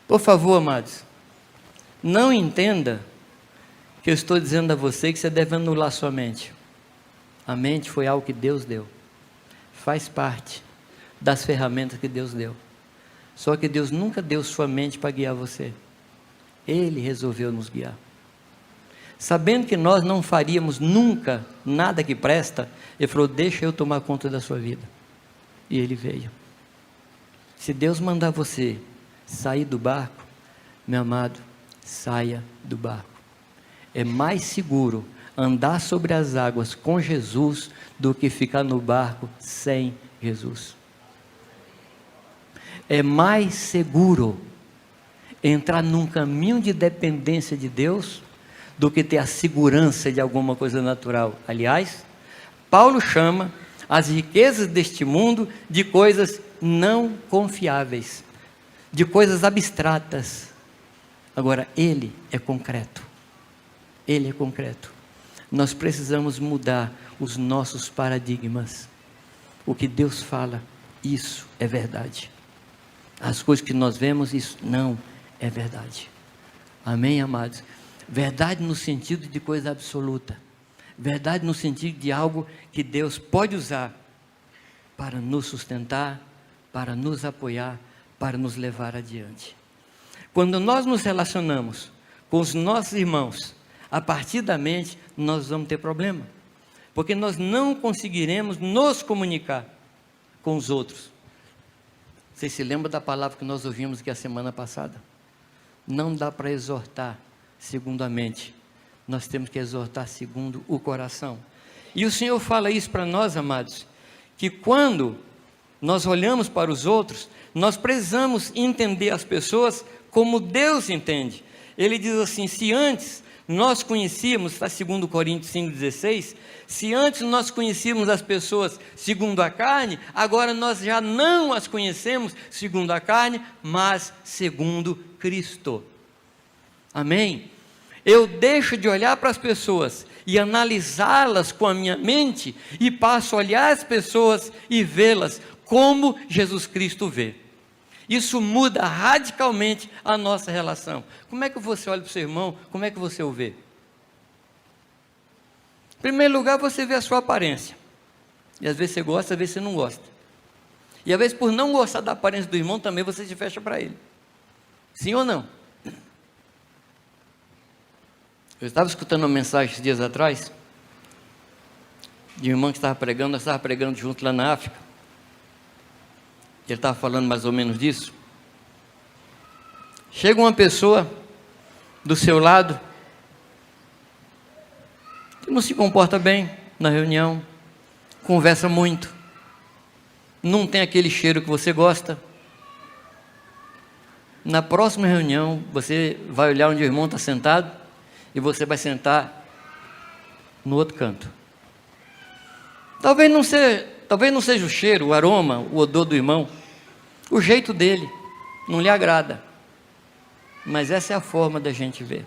Por favor, amados, não entenda que eu estou dizendo a você que você deve anular sua mente. A mente foi algo que Deus deu. Faz parte das ferramentas que Deus deu. Só que Deus nunca deu sua mente para guiar você. Ele resolveu nos guiar. Sabendo que nós não faríamos nunca nada que presta, Ele falou, deixa eu tomar conta da sua vida. E Ele veio. Se Deus mandar você sair do barco, meu amado, saia do barco. É mais seguro andar sobre as águas com Jesus do que ficar no barco sem Jesus. É mais seguro entrar num caminho de dependência de Deus do que ter a segurança de alguma coisa natural. Aliás, Paulo chama as riquezas deste mundo de coisas não confiáveis, de coisas abstratas. Agora, ele é concreto. Ele é concreto. Nós precisamos mudar os nossos paradigmas. O que Deus fala, isso é verdade. As coisas que nós vemos, isso não é verdade. Amém, amados? Verdade no sentido de coisa absoluta. Verdade no sentido de algo que Deus pode usar para nos sustentar, para nos apoiar, para nos levar adiante. Quando nós nos relacionamos com os nossos irmãos, a partir da mente, nós vamos ter problema. Porque nós não conseguiremos nos comunicar com os outros. Vocês se lembram da palavra que nós ouvimos aqui a semana passada? Não dá para exortar segundo a mente. Nós temos que exortar segundo o coração. E o Senhor fala isso para nós, amados, que quando nós olhamos para os outros, nós precisamos entender as pessoas como Deus entende. Ele diz assim, se antes nós conhecíamos, está 2 Coríntios 5,16, se antes nós conhecíamos as pessoas segundo a carne, agora nós já não as conhecemos segundo a carne, mas segundo Cristo. Amém? Eu deixo de olhar para as pessoas e analisá-las com a minha mente e passo a olhar as pessoas e vê-las como Jesus Cristo vê. Isso muda radicalmente a nossa relação. Como é que você olha para o seu irmão? Como é que você o vê? Em primeiro lugar, você vê a sua aparência. E às vezes você gosta, às vezes você não gosta. E às vezes, por não gostar da aparência do irmão, também você se fecha para ele. Sim ou não? Eu estava escutando uma mensagem esses dias atrás, de um irmão que estava pregando, nós estávamos pregando junto lá na África. Ele estava falando mais ou menos disso. Chega uma pessoa do seu lado, que não se comporta bem na reunião, conversa muito, não tem aquele cheiro que você gosta. Na próxima reunião, você vai olhar onde o irmão está sentado, e você vai sentar no outro canto. Talvez não seja o cheiro, o aroma, o odor do irmão, o jeito dele não lhe agrada, mas essa é a forma da gente ver.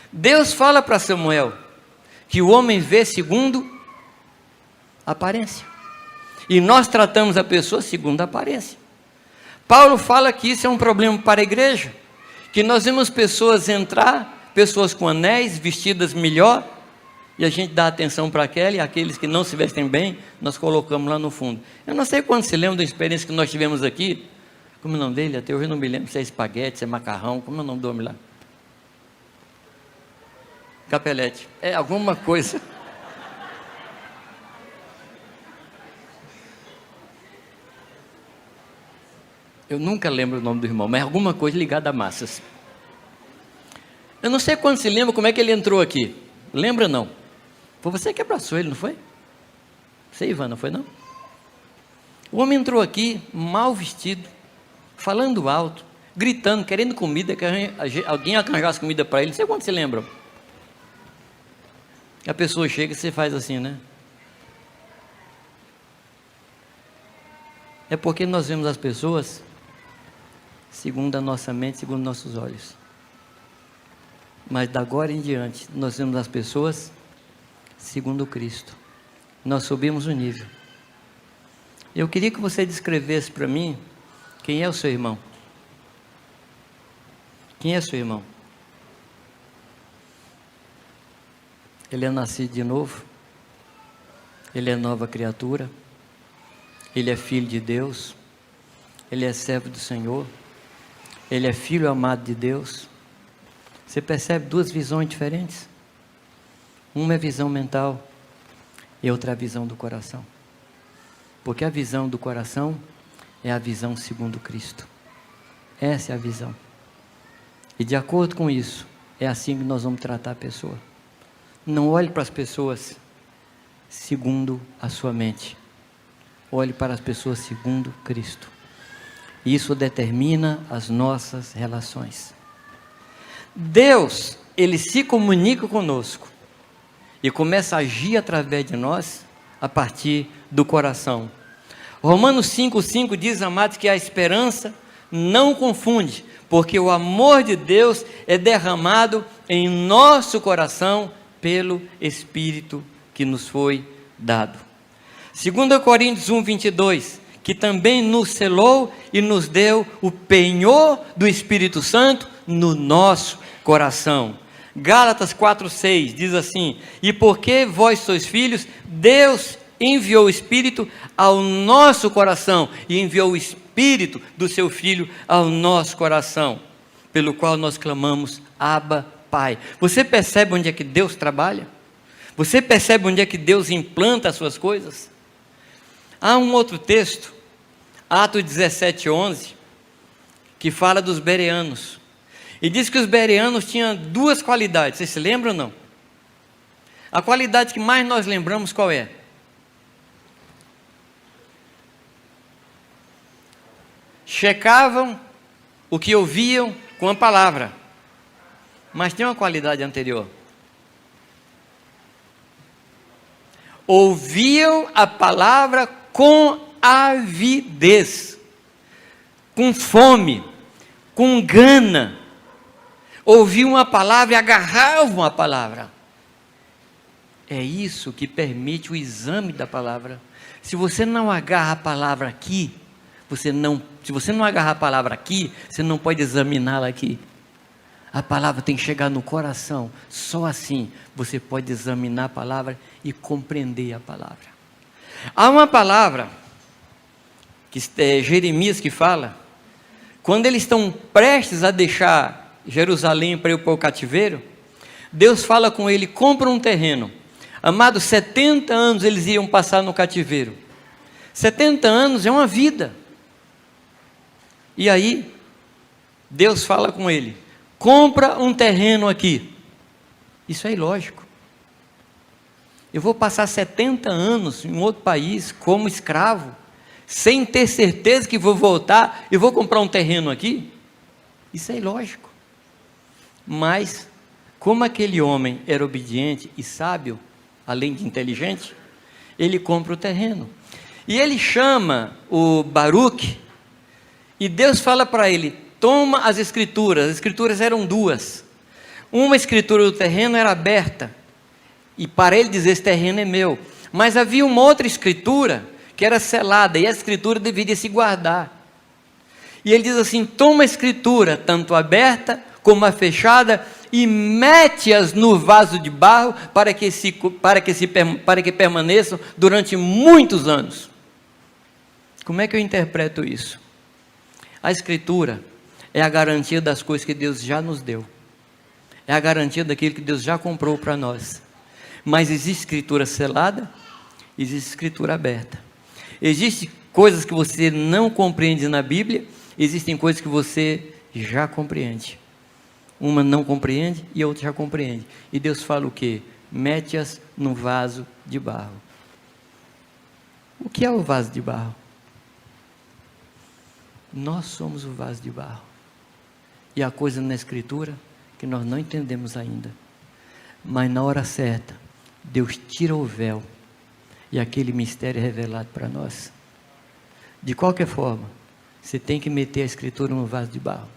Deus fala para Samuel que o homem vê segundo a aparência, e nós tratamos a pessoa segundo a aparência. Paulo fala que isso é um problema para a igreja, que nós vemos pessoas entrar, pessoas com anéis, vestidas melhor, e a gente dá atenção para aquela, e aqueles que não se vestem bem, nós colocamos lá no fundo. Eu não sei quando se lembra da experiência que nós tivemos aqui. Como é o nome dele? Até hoje eu não me lembro se é espaguete, se é macarrão, como é o nome do homem lá? Capelete. É alguma coisa. Eu nunca lembro o nome do irmão, mas é alguma coisa ligada a massas. Eu não sei quando se lembra como é que ele entrou aqui. Lembra não? Foi você que abraçou ele, não foi? Você, Ivan, não foi não? O homem entrou aqui, mal vestido, falando alto, gritando, querendo comida, que alguém arranjasse comida para ele. Não sei quando se lembra. A pessoa chega e você faz assim, né? É porque nós vemos as pessoas segundo a nossa mente, segundo nossos olhos. Mas da agora em diante, nós vemos as pessoas segundo Cristo. Nós subimos o nível. Eu queria que você descrevesse para mim quem é o seu irmão. Quem é seu irmão? Ele é nascido de novo? Ele é nova criatura? Ele é filho de Deus? Ele é servo do Senhor? Ele é filho amado de Deus? Você percebe duas visões diferentes? Uma é visão mental e outra é a visão do coração. Porque a visão do coração é a visão segundo Cristo. Essa é a visão. E de acordo com isso, é assim que nós vamos tratar a pessoa. Não olhe para as pessoas segundo a sua mente. Olhe para as pessoas segundo Cristo. Isso determina as nossas relações. Deus, Ele se comunica conosco e começa a agir através de nós a partir do coração. Romanos 5,5 diz, amados, que a esperança não confunde, porque o amor de Deus é derramado em nosso coração pelo Espírito que nos foi dado. 2 Coríntios 1,22, que também nos selou e nos deu o penhor do Espírito Santo no nosso coração. Gálatas 4,6 diz assim: e porque vós sois filhos, Deus enviou o Espírito ao nosso coração, e enviou o Espírito do seu Filho ao nosso coração, pelo qual nós clamamos, Abba, Pai. Você percebe onde é que Deus trabalha? Você percebe onde é que Deus implanta as suas coisas? Há um outro texto, Atos 17:11, que fala dos bereanos, e diz que os bereanos tinham duas qualidades. Vocês se lembram ou não? A qualidade que mais nós lembramos qual é? Checavam o que ouviam com a palavra, mas tem uma qualidade anterior. Ouviam a palavra com avidez, com fome, com gana. Ouviam a palavra e agarravam a palavra. É isso que permite o exame da palavra. Se você não agarra a palavra aqui, se você não agarrar a palavra aqui, você não pode examiná-la aqui. A palavra tem que chegar no coração. Só assim você pode examinar a palavra e compreender a palavra. Há uma palavra, que é Jeremias que fala, quando eles estão prestes a deixar Jerusalém para ir para o cativeiro, Deus fala com ele, compra um terreno. Amados, 70 anos eles iam passar no cativeiro. 70 anos é uma vida. E aí, Deus fala com ele, compra um terreno aqui. Isso é ilógico. Eu vou passar 70 anos em outro país como escravo, sem ter certeza que vou voltar e vou comprar um terreno aqui? Isso é ilógico. Mas, como aquele homem era obediente e sábio, além de inteligente, ele compra o terreno. E ele chama o Baruque, e Deus fala para ele, toma as escrituras eram duas. Uma escritura do terreno era aberta, e para ele dizer, esse terreno é meu. Mas havia uma outra escritura, que era selada, e a escritura deveria se guardar. E ele diz assim, toma a escritura, tanto aberta como a fechada, e mete-as no vaso de barro, para que permaneçam durante muitos anos. Como é que eu interpreto isso? A escritura é a garantia das coisas que Deus já nos deu. É a garantia daquilo que Deus já comprou para nós. Mas existe escritura selada, existe escritura aberta. Existem coisas que você não compreende na Bíblia, existem coisas que você já compreende. Uma não compreende e a outra já compreende. E Deus fala o quê? Mete-as no vaso de barro. O que é o vaso de barro? Nós somos o vaso de barro. E há coisa na Escritura que nós não entendemos ainda. Mas na hora certa, Deus tira o véu e aquele mistério é revelado para nós. De qualquer forma, você tem que meter a Escritura no vaso de barro.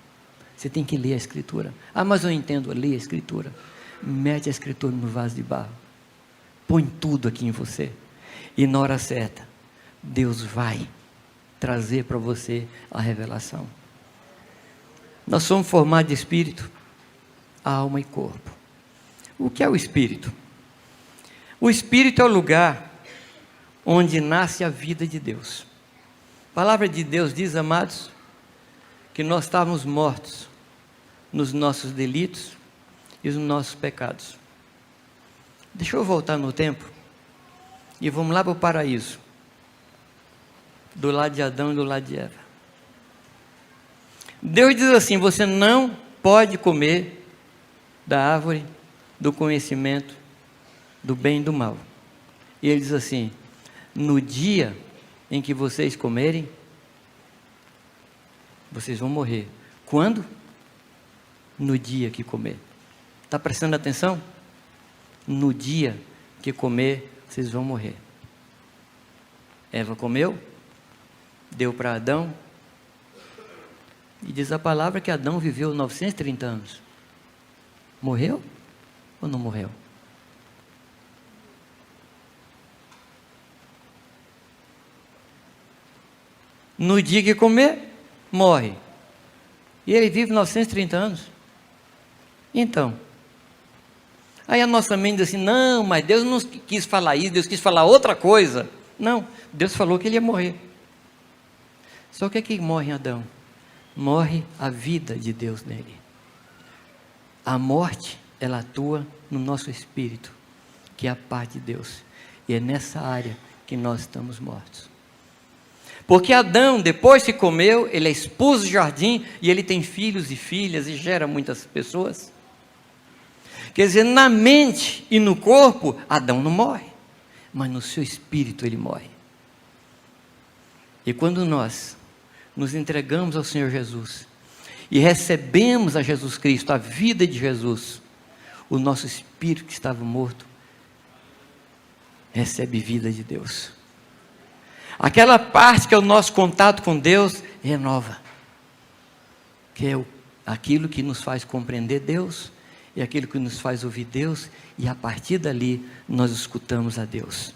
Você tem que ler a Escritura. Ah, mas eu entendo, ler a Escritura. Mete a Escritura no vaso de barro. Põe tudo aqui em você. E na hora certa, Deus vai trazer para você a revelação. Nós somos formados de espírito, alma e corpo. O que é o espírito? O espírito é o lugar onde nasce a vida de Deus. A palavra de Deus diz, amados, que nós estávamos mortos nos nossos delitos e nos nossos pecados. Deixa eu voltar no tempo e vamos lá para o paraíso. do lado de Adão e do lado de Eva. Deus diz assim: você não pode comer da árvore do conhecimento do bem e do mal. E ele diz assim: no dia em que vocês comerem, vocês vão morrer. Quando? No dia que comer. Está prestando atenção? No dia que comer, vocês vão morrer. Eva comeu, deu para Adão, e diz a palavra que Adão viveu 930 anos. Morreu ou não morreu? No dia que comer, morre. E ele vive 930 anos. Então, aí a nossa mente diz assim: não, mas Deus não quis falar isso, Deus quis falar outra coisa. Não, Deus falou que ele ia morrer. Só que o que morre em Adão? Morre a vida de Deus nele. A morte, ela atua no nosso espírito, que é a parte de Deus. E é nessa área que nós estamos mortos. Porque Adão, depois que comeu, ele é expulso do jardim e ele tem filhos e filhas e gera muitas pessoas. Quer dizer, na mente e no corpo, Adão não morre, mas no seu espírito ele morre. E quando nós nos entregamos ao Senhor Jesus e recebemos a Jesus Cristo, a vida de Jesus, o nosso espírito que estava morto recebe vida de Deus. Aquela parte que é o nosso contato com Deus renova, que é aquilo que nos faz compreender Deus, e aquilo que nos faz ouvir Deus, e a partir dali nós escutamos a Deus.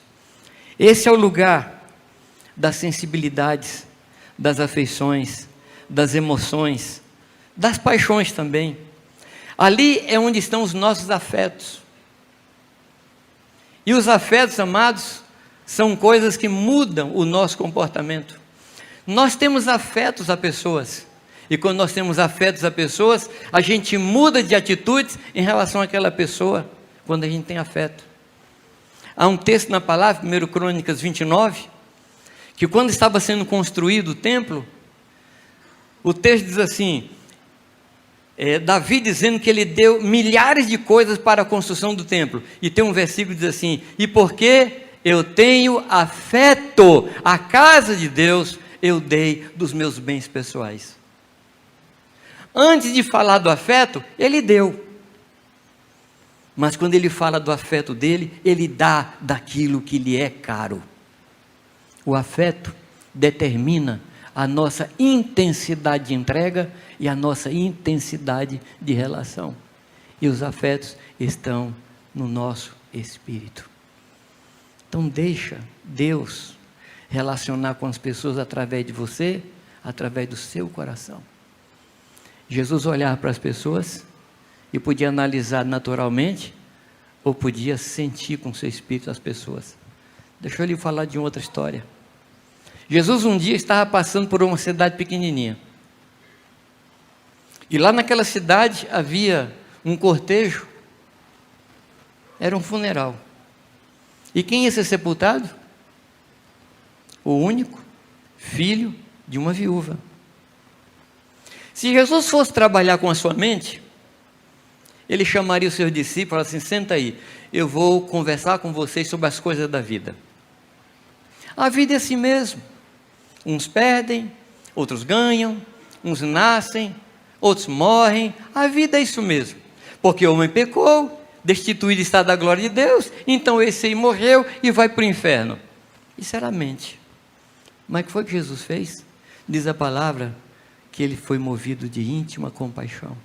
Esse é o lugar das sensibilidades, das afeições, das emoções, das paixões também. Ali é onde estão os nossos afetos. E os afetos, amados, são coisas que mudam o nosso comportamento. Nós temos afetos a pessoas, e quando nós temos afetos a pessoas, a gente muda de atitudes em relação àquela pessoa, quando a gente tem afeto. Há um texto na palavra, 1 Crônicas 29, que quando estava sendo construído o templo, o texto diz assim, Davi dizendo que ele deu milhares de coisas para a construção do templo, e tem um versículo que diz assim: e porque eu tenho afeto à casa de Deus, eu dei dos meus bens pessoais. Antes de falar do afeto, ele deu. Mas quando ele fala do afeto dele, ele dá daquilo que lhe é caro. O afeto determina a nossa intensidade de entrega e a nossa intensidade de relação. E os afetos estão no nosso espírito. Então deixa Deus relacionar com as pessoas através de você, através do seu coração. Jesus olhava para as pessoas e podia analisar naturalmente, ou podia sentir com seu espírito as pessoas. Deixa eu lhe falar de outra história. Jesus um dia estava passando por uma cidade pequenininha. E lá naquela cidade havia um cortejo, era um funeral. E quem ia ser sepultado? O único filho de uma viúva. Se Jesus fosse trabalhar com a sua mente, ele chamaria os seus discípulos e falaria assim: senta aí, eu vou conversar com vocês sobre as coisas da vida. A vida é assim mesmo. Uns perdem, outros ganham, uns nascem, outros morrem. A vida é isso mesmo. Porque o homem pecou, destituído está da glória de Deus, então esse aí morreu e vai para o inferno. Isso era a mente. Mas o que foi que Jesus fez? Diz a palavra que ele foi movido de íntima compaixão.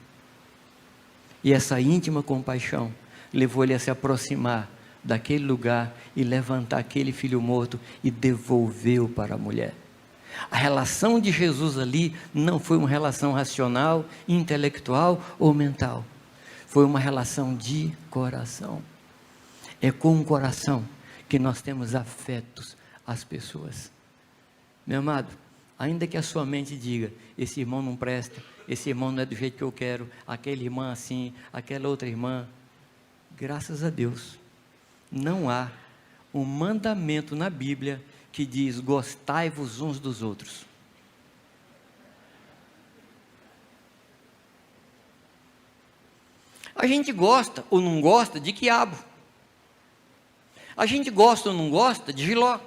E essa íntima compaixão levou ele a se aproximar daquele lugar e levantar aquele filho morto e devolveu para a mulher. A relação de Jesus ali não foi uma relação racional, intelectual ou mental. Foi uma relação de coração. É com o coração que nós temos afetos às pessoas. Meu amado, ainda que a sua mente diga: esse irmão não presta, esse irmão não é do jeito que eu quero, aquela irmã assim, aquela outra irmã, graças a Deus, não há um mandamento na Bíblia que diz: gostai-vos uns dos outros. A gente gosta ou não gosta de quiabo. A gente gosta ou não gosta de jiló.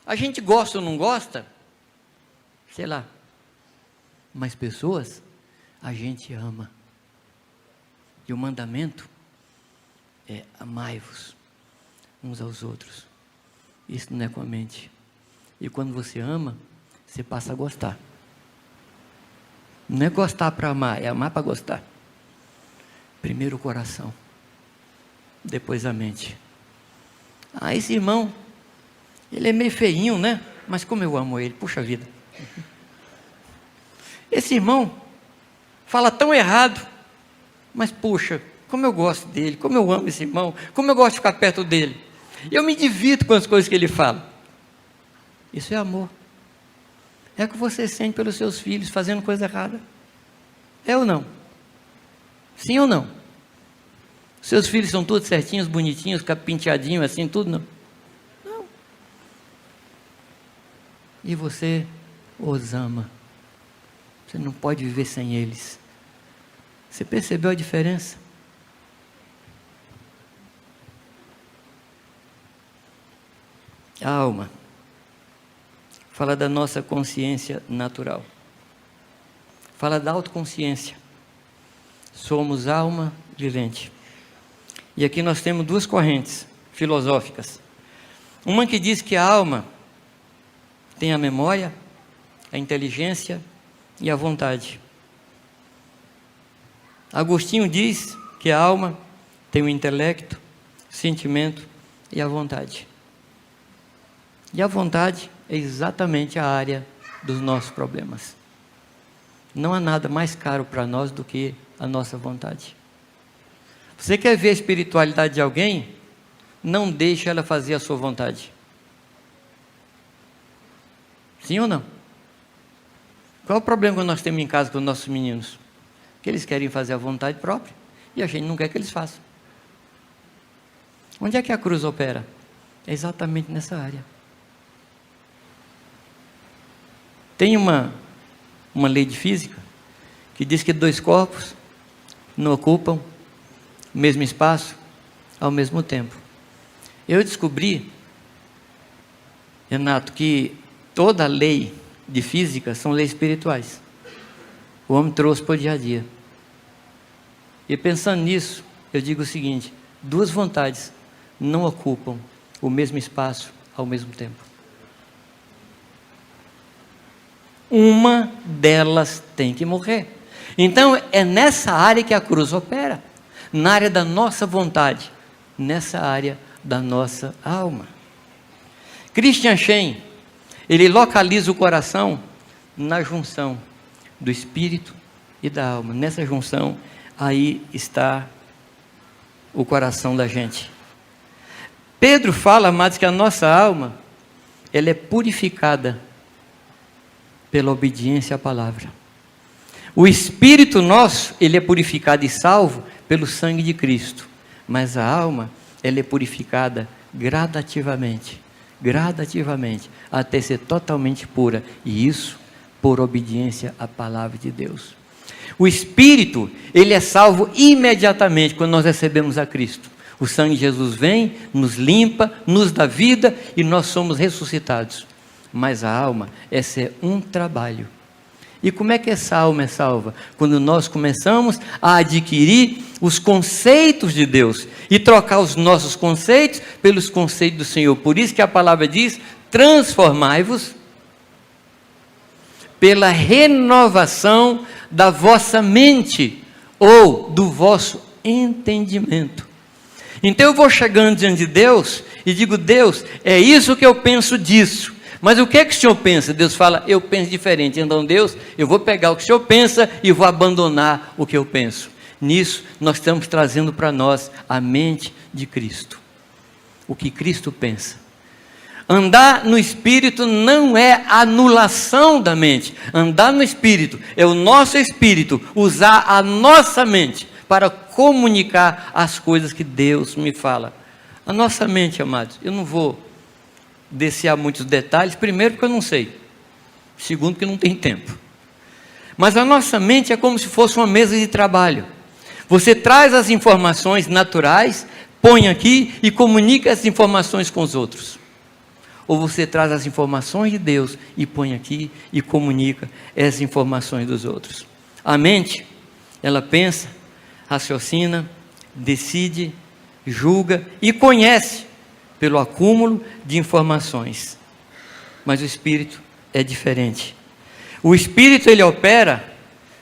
A gente gosta ou não gosta, sei lá. Mas pessoas, a gente ama. E o mandamento é: amai-vos uns aos outros. Isso não é com a mente. E quando você ama, você passa a gostar. Não é gostar para amar, é amar para gostar. Primeiro o coração, depois a mente. Ah, esse irmão, ele é meio feinho, né? Mas como eu amo ele, puxa vida. Esse irmão fala tão errado, mas puxa, como eu gosto dele, como eu amo esse irmão, como eu gosto de ficar perto dele. Eu me divirto com as coisas que ele fala. Isso é amor. É o que você sente pelos seus filhos fazendo coisa errada. É ou não? Sim ou não? Seus filhos são todos certinhos, bonitinhos, penteadinhos assim, tudo não? Não. E você os ama. Você não pode viver sem eles. Você percebeu a diferença? A alma fala da nossa consciência natural. Fala da autoconsciência. Somos alma vivente. E aqui nós temos duas correntes filosóficas. Uma que diz que a alma tem a memória, a inteligência e a vontade. Agostinho diz que a alma tem o intelecto, o sentimento e a vontade. E a vontade é exatamente a área dos nossos problemas. Não há nada mais caro para nós do que a nossa vontade. Você quer ver a espiritualidade de alguém? Não deixe ela fazer a sua vontade. Sim ou não? Qual é o problema que nós temos em casa com os nossos meninos? Que eles querem fazer a vontade própria e a gente não quer que eles façam. Onde é que a cruz opera? É exatamente nessa área. Tem uma lei de física que diz que dois corpos não ocupam o mesmo espaço ao mesmo tempo. Eu descobri, Renato, que toda lei de física são leis espirituais. O homem trouxe para o dia a dia. E pensando nisso, eu digo o seguinte: duas vontades não ocupam o mesmo espaço ao mesmo tempo. Uma delas tem que morrer. Então é nessa área que a cruz opera, na área da nossa vontade, nessa área da nossa alma. Christian Shen, ele localiza o coração na junção do espírito e da alma. Nessa junção, aí está o coração da gente. Pedro fala, amados, que a nossa alma, ela é purificada pela obediência à palavra. O espírito nosso, ele é purificado e salvo pelo sangue de Cristo. Mas a alma, ela é purificada gradativamente, até ser totalmente pura. E isso por obediência à palavra de Deus. O espírito, ele é salvo imediatamente quando nós recebemos a Cristo. O sangue de Jesus vem, nos limpa, nos dá vida e nós somos ressuscitados. Mas a alma, esse é um trabalho. E como é que essa alma é salva? Quando nós começamos a adquirir os conceitos de Deus e trocar os nossos conceitos pelos conceitos do Senhor. Por isso que a palavra diz: transformai-vos pela renovação da vossa mente ou do vosso entendimento. Então eu vou chegando diante de Deus e digo: Deus, é isso que eu penso disso. Mas o que é que o Senhor pensa? Deus fala: eu penso diferente. Então Deus, eu vou pegar o que o Senhor pensa e vou abandonar o que eu penso. Nisso nós estamos trazendo para nós a mente de Cristo. O que Cristo pensa. Andar no Espírito não é anulação da mente. Andar no Espírito é o nosso Espírito usar a nossa mente para comunicar as coisas que Deus me fala. A nossa mente, amados, eu não vou descer a muitos detalhes. Primeiro, porque eu não sei. Segundo, porque não tem tempo. Mas a nossa mente é como se fosse uma mesa de trabalho. Você traz as informações naturais, põe aqui e comunica as informações com os outros. Ou você traz as informações de Deus e põe aqui e comunica as informações dos outros. A mente, ela pensa, raciocina, decide, julga e conhece pelo acúmulo de informações. Mas o espírito é diferente. O espírito, ele opera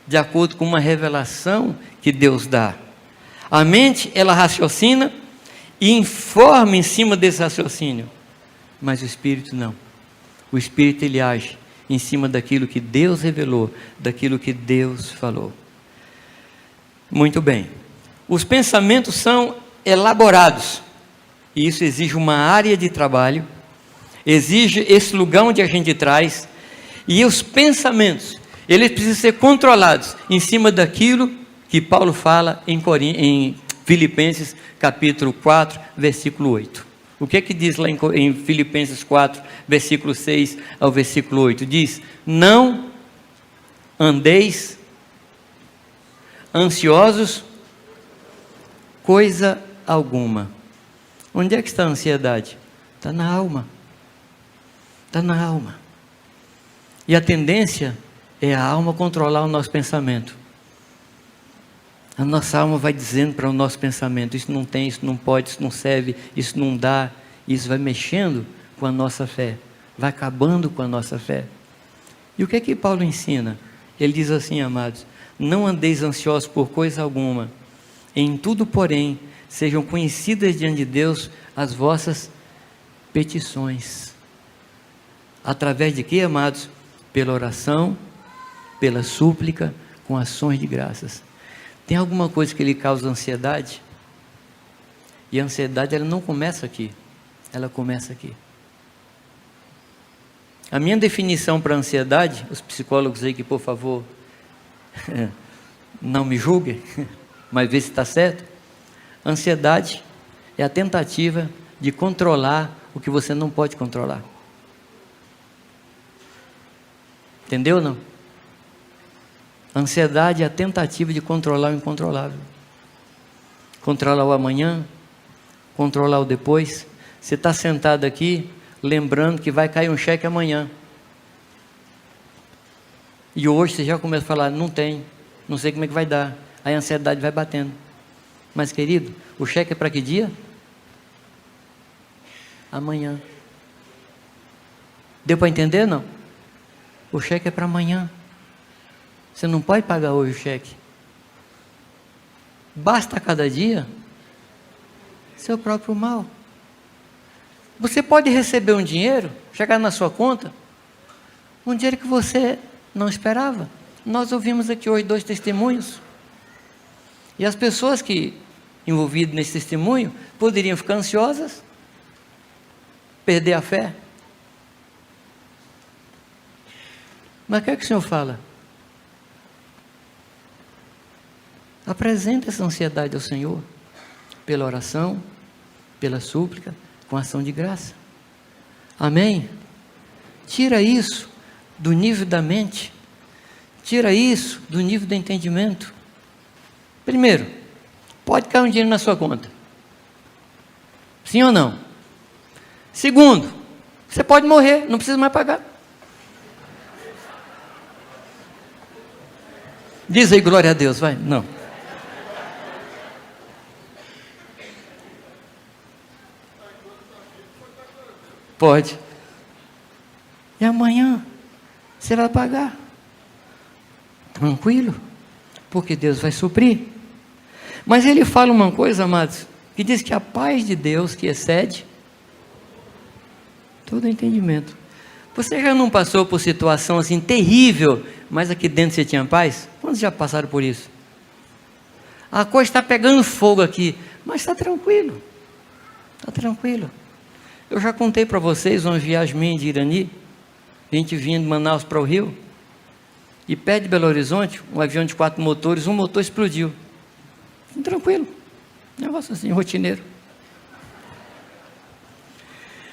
de acordo com uma revelação que Deus dá. A mente, ela raciocina e informa em cima desse raciocínio. Mas o espírito não. O espírito, ele age em cima daquilo que Deus revelou, daquilo que Deus falou. Muito bem. Os pensamentos são elaborados. E isso exige uma área de trabalho, exige esse lugar onde a gente traz. E os pensamentos, eles precisam ser controlados em cima daquilo que Paulo fala em Filipenses capítulo 4, versículo 8. O que é que diz lá em Filipenses 4, versículo 6 ao versículo 8? Diz: não andeis ansiosos coisa alguma. Onde é que está a ansiedade? Está na alma. Está na alma. E a tendência é a alma controlar o nosso pensamento. A nossa alma vai dizendo para o nosso pensamento: isso não tem, isso não pode, isso não serve, isso não dá. Isso vai mexendo com a nossa fé, vai acabando com a nossa fé. E o que é que Paulo ensina? Ele diz assim, amados: não andeis ansiosos por coisa alguma, em tudo, porém, sejam conhecidas diante de Deus as vossas petições. Através de quê, amados? Pela oração, pela súplica, com ações de graças. Tem alguma coisa que lhe causa ansiedade? E a ansiedade, ela não começa aqui, ela começa aqui. A minha definição para ansiedade, os psicólogos aí que, por favor, não me julguem, mas vê se está certo. Ansiedade é a tentativa de controlar o que você não pode controlar. Entendeu ou não? Ansiedade é a tentativa de controlar o incontrolável. Controlar o amanhã, controlar o depois. Você está sentado aqui, lembrando que vai cair um cheque amanhã. E hoje você já começa a falar: não tem, não sei como é que vai dar. Aí a ansiedade vai batendo. Mas, querido, o cheque é para que dia? Amanhã. Deu para entender, não? O cheque é para amanhã. Você não pode pagar hoje o cheque. Basta cada dia seu próprio mal. Você pode receber um dinheiro, chegar na sua conta, um dinheiro que você não esperava. Nós ouvimos aqui hoje 2 testemunhos. E as pessoas que envolvidas nesse testemunho poderiam ficar ansiosas, perder a fé. Mas o que é que o Senhor fala? Apresenta essa ansiedade ao Senhor, pela oração, pela súplica, com ação de graça. Amém? Tira isso do nível da mente, tira isso do nível do entendimento. Primeiro, pode cair um dinheiro na sua conta. Sim ou não? Segundo, você pode morrer, não precisa mais pagar. Diz aí, glória a Deus, vai. Não. Pode. E amanhã você vai pagar. Tranquilo. Porque Deus vai suprir. Mas ele fala uma coisa, amados, que diz que a paz de Deus, que excede todo entendimento. Você já não passou por situação assim terrível, mas aqui dentro você tinha paz? Quantos já passaram por isso? A coisa está pegando fogo aqui, mas está tranquilo. Está tranquilo. Eu já contei para vocês uma viagem minha de Irani, a gente vinha de Manaus para o Rio, e perto de Belo Horizonte, um avião de 4 motores, um motor explodiu. Tranquilo, negócio assim, rotineiro.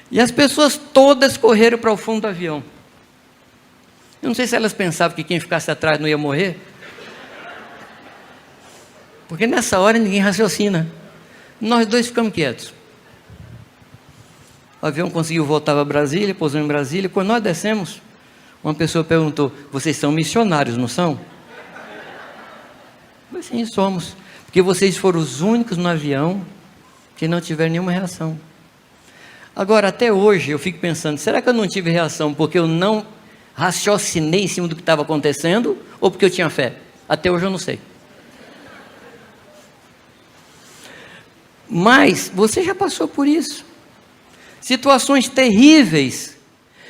E as pessoas todas correram para o fundo do avião. Eu não sei se elas pensavam que quem ficasse atrás não ia morrer. Porque nessa hora ninguém raciocina. Nós dois ficamos quietos. O avião conseguiu voltar para Brasília, pousou em Brasília. Quando nós descemos, uma pessoa perguntou: vocês são missionários, não são? Mas sim, somos. Porque vocês foram os únicos no avião que não tiveram nenhuma reação. Agora, até hoje, eu fico pensando, será que eu não tive reação porque eu não raciocinei em cima do que estava acontecendo, ou porque eu tinha fé? Até hoje eu não sei. Mas você já passou por isso. Situações terríveis,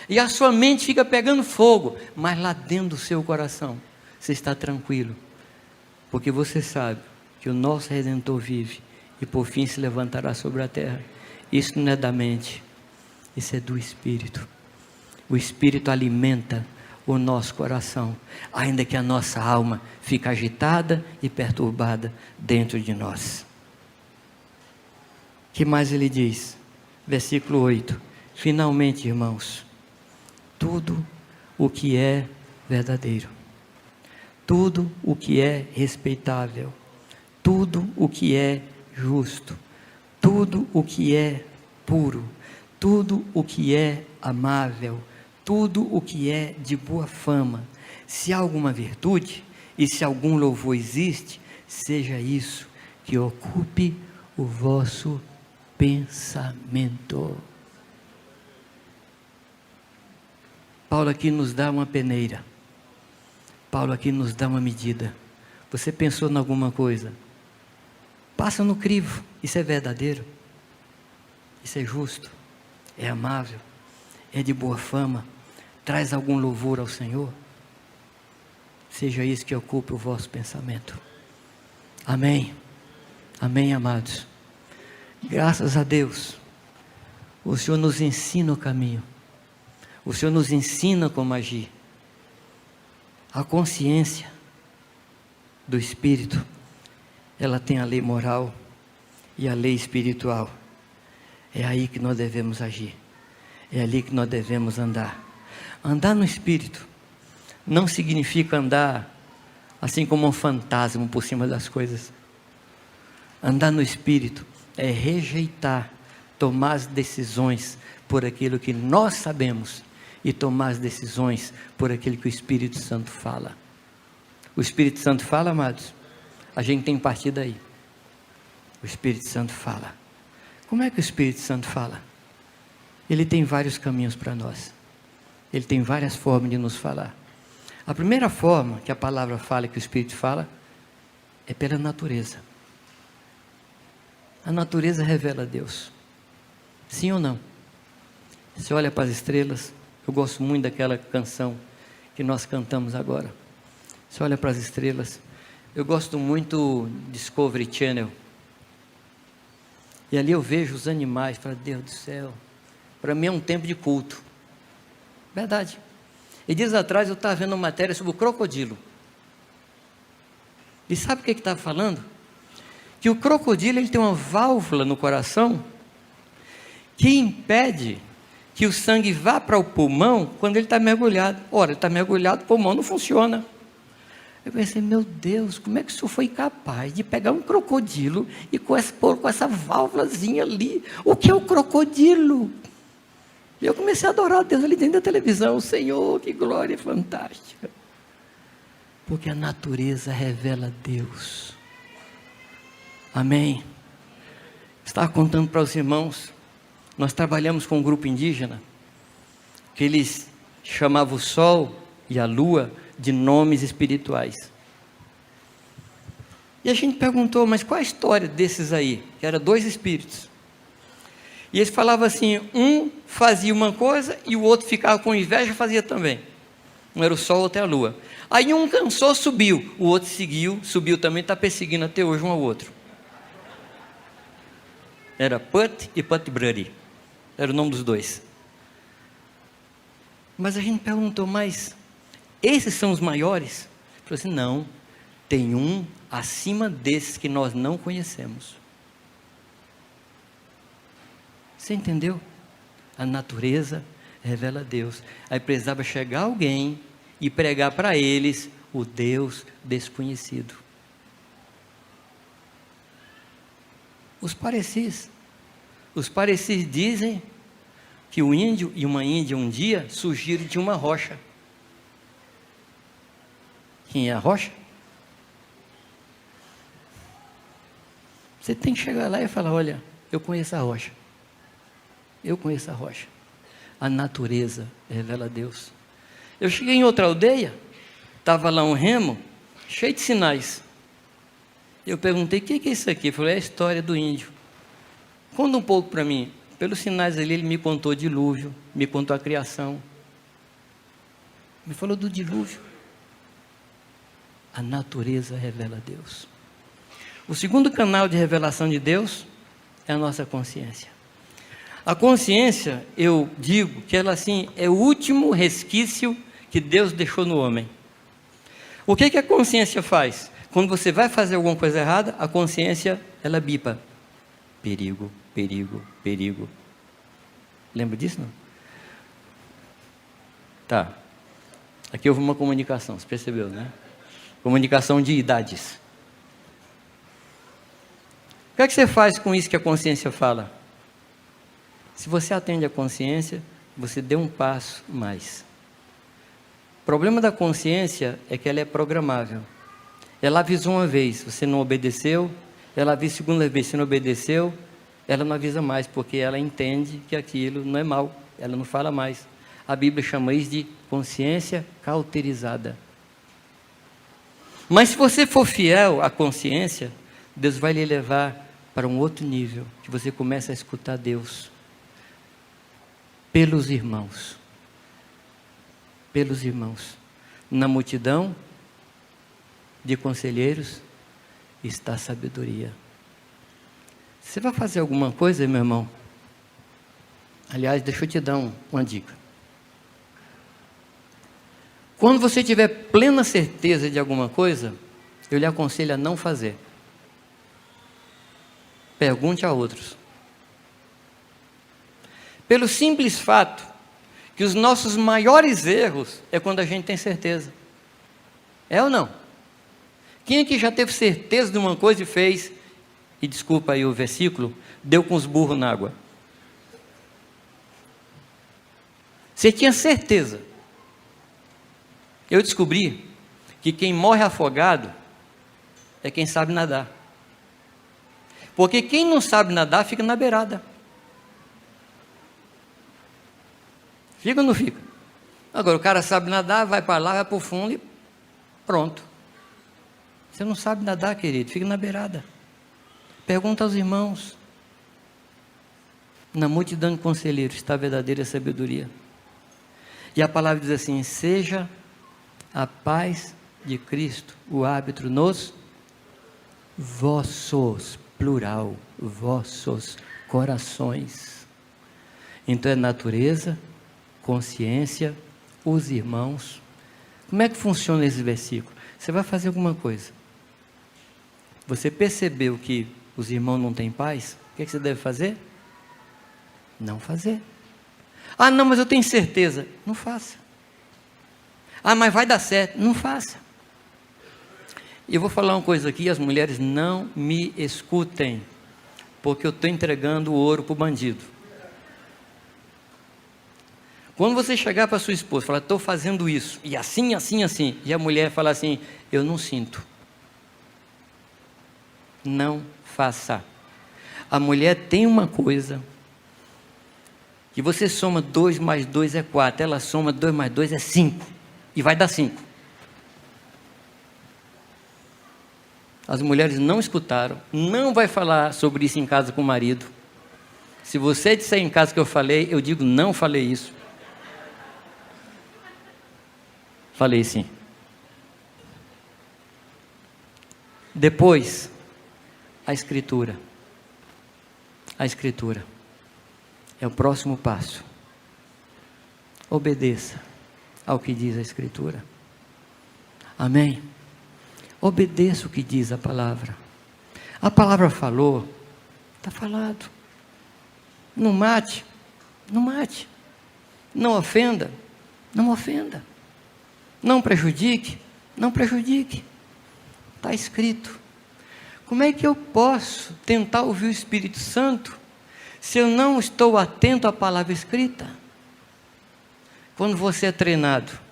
e a sua mente fica pegando fogo, mas lá dentro do seu coração, você está tranquilo, porque você sabe que o nosso Redentor vive, e por fim se levantará sobre a terra. Isso não é da mente, isso é do Espírito. O Espírito alimenta o nosso coração, ainda que a nossa alma fique agitada e perturbada dentro de nós. O que mais ele diz? Versículo 8: finalmente, irmãos, tudo o que é verdadeiro, tudo o que é respeitável, tudo o que é justo, tudo o que é puro, tudo o que é amável, tudo o que é de boa fama, se há alguma virtude e se algum louvor existe, seja isso que ocupe o vosso pensamento. Paulo aqui nos dá uma peneira, Paulo aqui nos dá uma medida. Você pensou em alguma coisa? Passa no crivo. Isso é verdadeiro, isso é justo, é amável, é de boa fama, traz algum louvor ao Senhor, seja isso que ocupe o vosso pensamento. Amém, amém, amados. Graças a Deus, o Senhor nos ensina o caminho, o Senhor nos ensina como agir. A consciência do Espírito, ela tem a lei moral e a lei espiritual. É aí que nós devemos agir, é ali que nós devemos andar. Andar no Espírito não significa andar assim como um fantasma por cima das coisas. Andar no Espírito é rejeitar, tomar as decisões por aquilo que nós sabemos e tomar as decisões por aquilo que o Espírito Santo fala. O Espírito Santo fala, amados, a gente tem que partir daí. O Espírito Santo fala. Como é que o Espírito Santo fala? Ele tem vários caminhos para nós. Ele tem várias formas de nos falar. A primeira forma que a palavra fala, que o Espírito fala, é pela natureza. A natureza revela Deus. Sim ou não? Você olha para as estrelas. Eu gosto muito daquela canção que nós cantamos agora. Você olha para as estrelas. Eu gosto muito do Discovery Channel. E ali eu vejo os animais. Falo, Deus do céu. Para mim é um tempo de culto. Verdade. E dias atrás eu estava vendo uma matéria sobre o crocodilo. E sabe o que estava falando? Que o crocodilo ele tem uma válvula no coração que impede que o sangue vá para o pulmão quando ele está mergulhado. Ora, ele está mergulhado, o pulmão não funciona. Eu pensei, meu Deus, como é que o senhor foi capaz de pegar um crocodilo e pôr com essa válvulazinha ali? O que é o crocodilo? E eu comecei a adorar a Deus ali dentro da televisão. Senhor, que glória fantástica. Porque a natureza revela Deus. Amém. Estava contando para os irmãos, nós trabalhamos com um grupo indígena, que eles chamavam o sol e a lua de nomes espirituais. E a gente perguntou, mas qual a história desses aí? Que eram 2 espíritos. E eles falavam assim, um fazia uma coisa e o outro ficava com inveja e fazia também. Um era o sol, outro era a lua. Aí um cansou, subiu, o outro seguiu, subiu também, está perseguindo até hoje um ao outro. Era Put e Putbruddy. Era o nome dos 2. Mas a gente perguntou, mas esses são os maiores? Ele falou assim, não, tem um acima desses que nós não conhecemos. Você entendeu? A natureza revela Deus. Aí precisava chegar alguém e pregar para eles o Deus desconhecido. Os parecis dizem que o índio e uma índia um dia surgiram de uma rocha. Quem é a rocha? Você tem que chegar lá e falar, olha, eu conheço a rocha. Eu conheço a rocha. A natureza revela Deus. Eu cheguei em outra aldeia, estava lá um remo, cheio de sinais. Eu perguntei, o que é isso aqui? Ele falou, é a história do índio. Conta um pouco para mim. Pelos sinais ali, ele me contou o dilúvio, me contou a criação. Me falou do dilúvio. A natureza revela Deus. O segundo canal de revelação de Deus é a nossa consciência. A consciência, eu digo que ela assim é o último resquício que Deus deixou no homem. O que a consciência faz? Quando você vai fazer alguma coisa errada, a consciência, ela bipa. Perigo, perigo, perigo. Lembra disso, não? Tá. Aqui houve uma comunicação, você percebeu, né? Comunicação de idades. O que é que você faz com isso que a consciência fala? Se você atende à consciência, você deu um passo mais. O problema da consciência é que ela é programável. Ela avisa uma vez, você não obedeceu. Ela avisa a segunda vez, você não obedeceu. Ela não avisa mais, porque ela entende que aquilo não é mal. Ela não fala mais. A Bíblia chama isso de consciência cauterizada. Mas se você for fiel à consciência, Deus vai lhe levar para um outro nível, que você começa a escutar Deus. Pelos irmãos. Pelos irmãos. Na multidão de conselheiros está a sabedoria. Você vai fazer alguma coisa, meu irmão? Aliás, deixa eu te dar uma dica. Quando você tiver plena certeza de alguma coisa, eu lhe aconselho a não fazer. Pergunte a outros. Pelo simples fato que os nossos maiores erros é quando a gente tem certeza. É ou não? Quem aqui já teve certeza de uma coisa e fez, e desculpa aí o versículo, deu com os burros na água? Você tinha certeza. Eu descobri que quem morre afogado é quem sabe nadar. Porque quem não sabe nadar fica na beirada. Fica ou não fica? Agora o cara sabe nadar, vai para lá, vai para o fundo e pronto. Você não sabe nadar, querido, fica na beirada. Pergunta aos irmãos. Na multidão de conselheiros está a verdadeira sabedoria. E a palavra diz assim, seja a paz de Cristo o árbitro nos vossos, plural, vossos corações. Então é natureza, consciência, os irmãos. Como é que funciona esse versículo? Você vai fazer alguma coisa. Você percebeu que os irmãos não têm paz? O que você deve fazer? Não fazer. Ah, não, mas eu tenho certeza. Não faça. Ah, mas vai dar certo. Não faça. E eu vou falar uma coisa aqui, as mulheres não me escutem, porque eu estou entregando o ouro para o bandido. Quando você chegar para sua esposa e falar, estou fazendo isso, e assim, assim, assim, e a mulher falar assim, eu não sinto. Não faça. A mulher tem uma coisa, que você soma 2 mais 2 é 4, ela soma 2 mais 2 é 5, e vai dar 5. As mulheres não escutaram, não vai falar sobre isso em casa com o marido. Se você disser em casa que eu falei, eu digo, não falei isso. Falei sim. Depois, a Escritura. A Escritura é o próximo passo. Obedeça ao que diz a Escritura. Amém? Obedeça o que diz a palavra. A palavra falou, está falado. Não mate, Não mate. Não ofenda. Não ofenda. Não prejudique. Não prejudique. Está escrito. Como é que eu posso tentar ouvir o Espírito Santo se eu não estou atento à palavra escrita? Quando você é treinado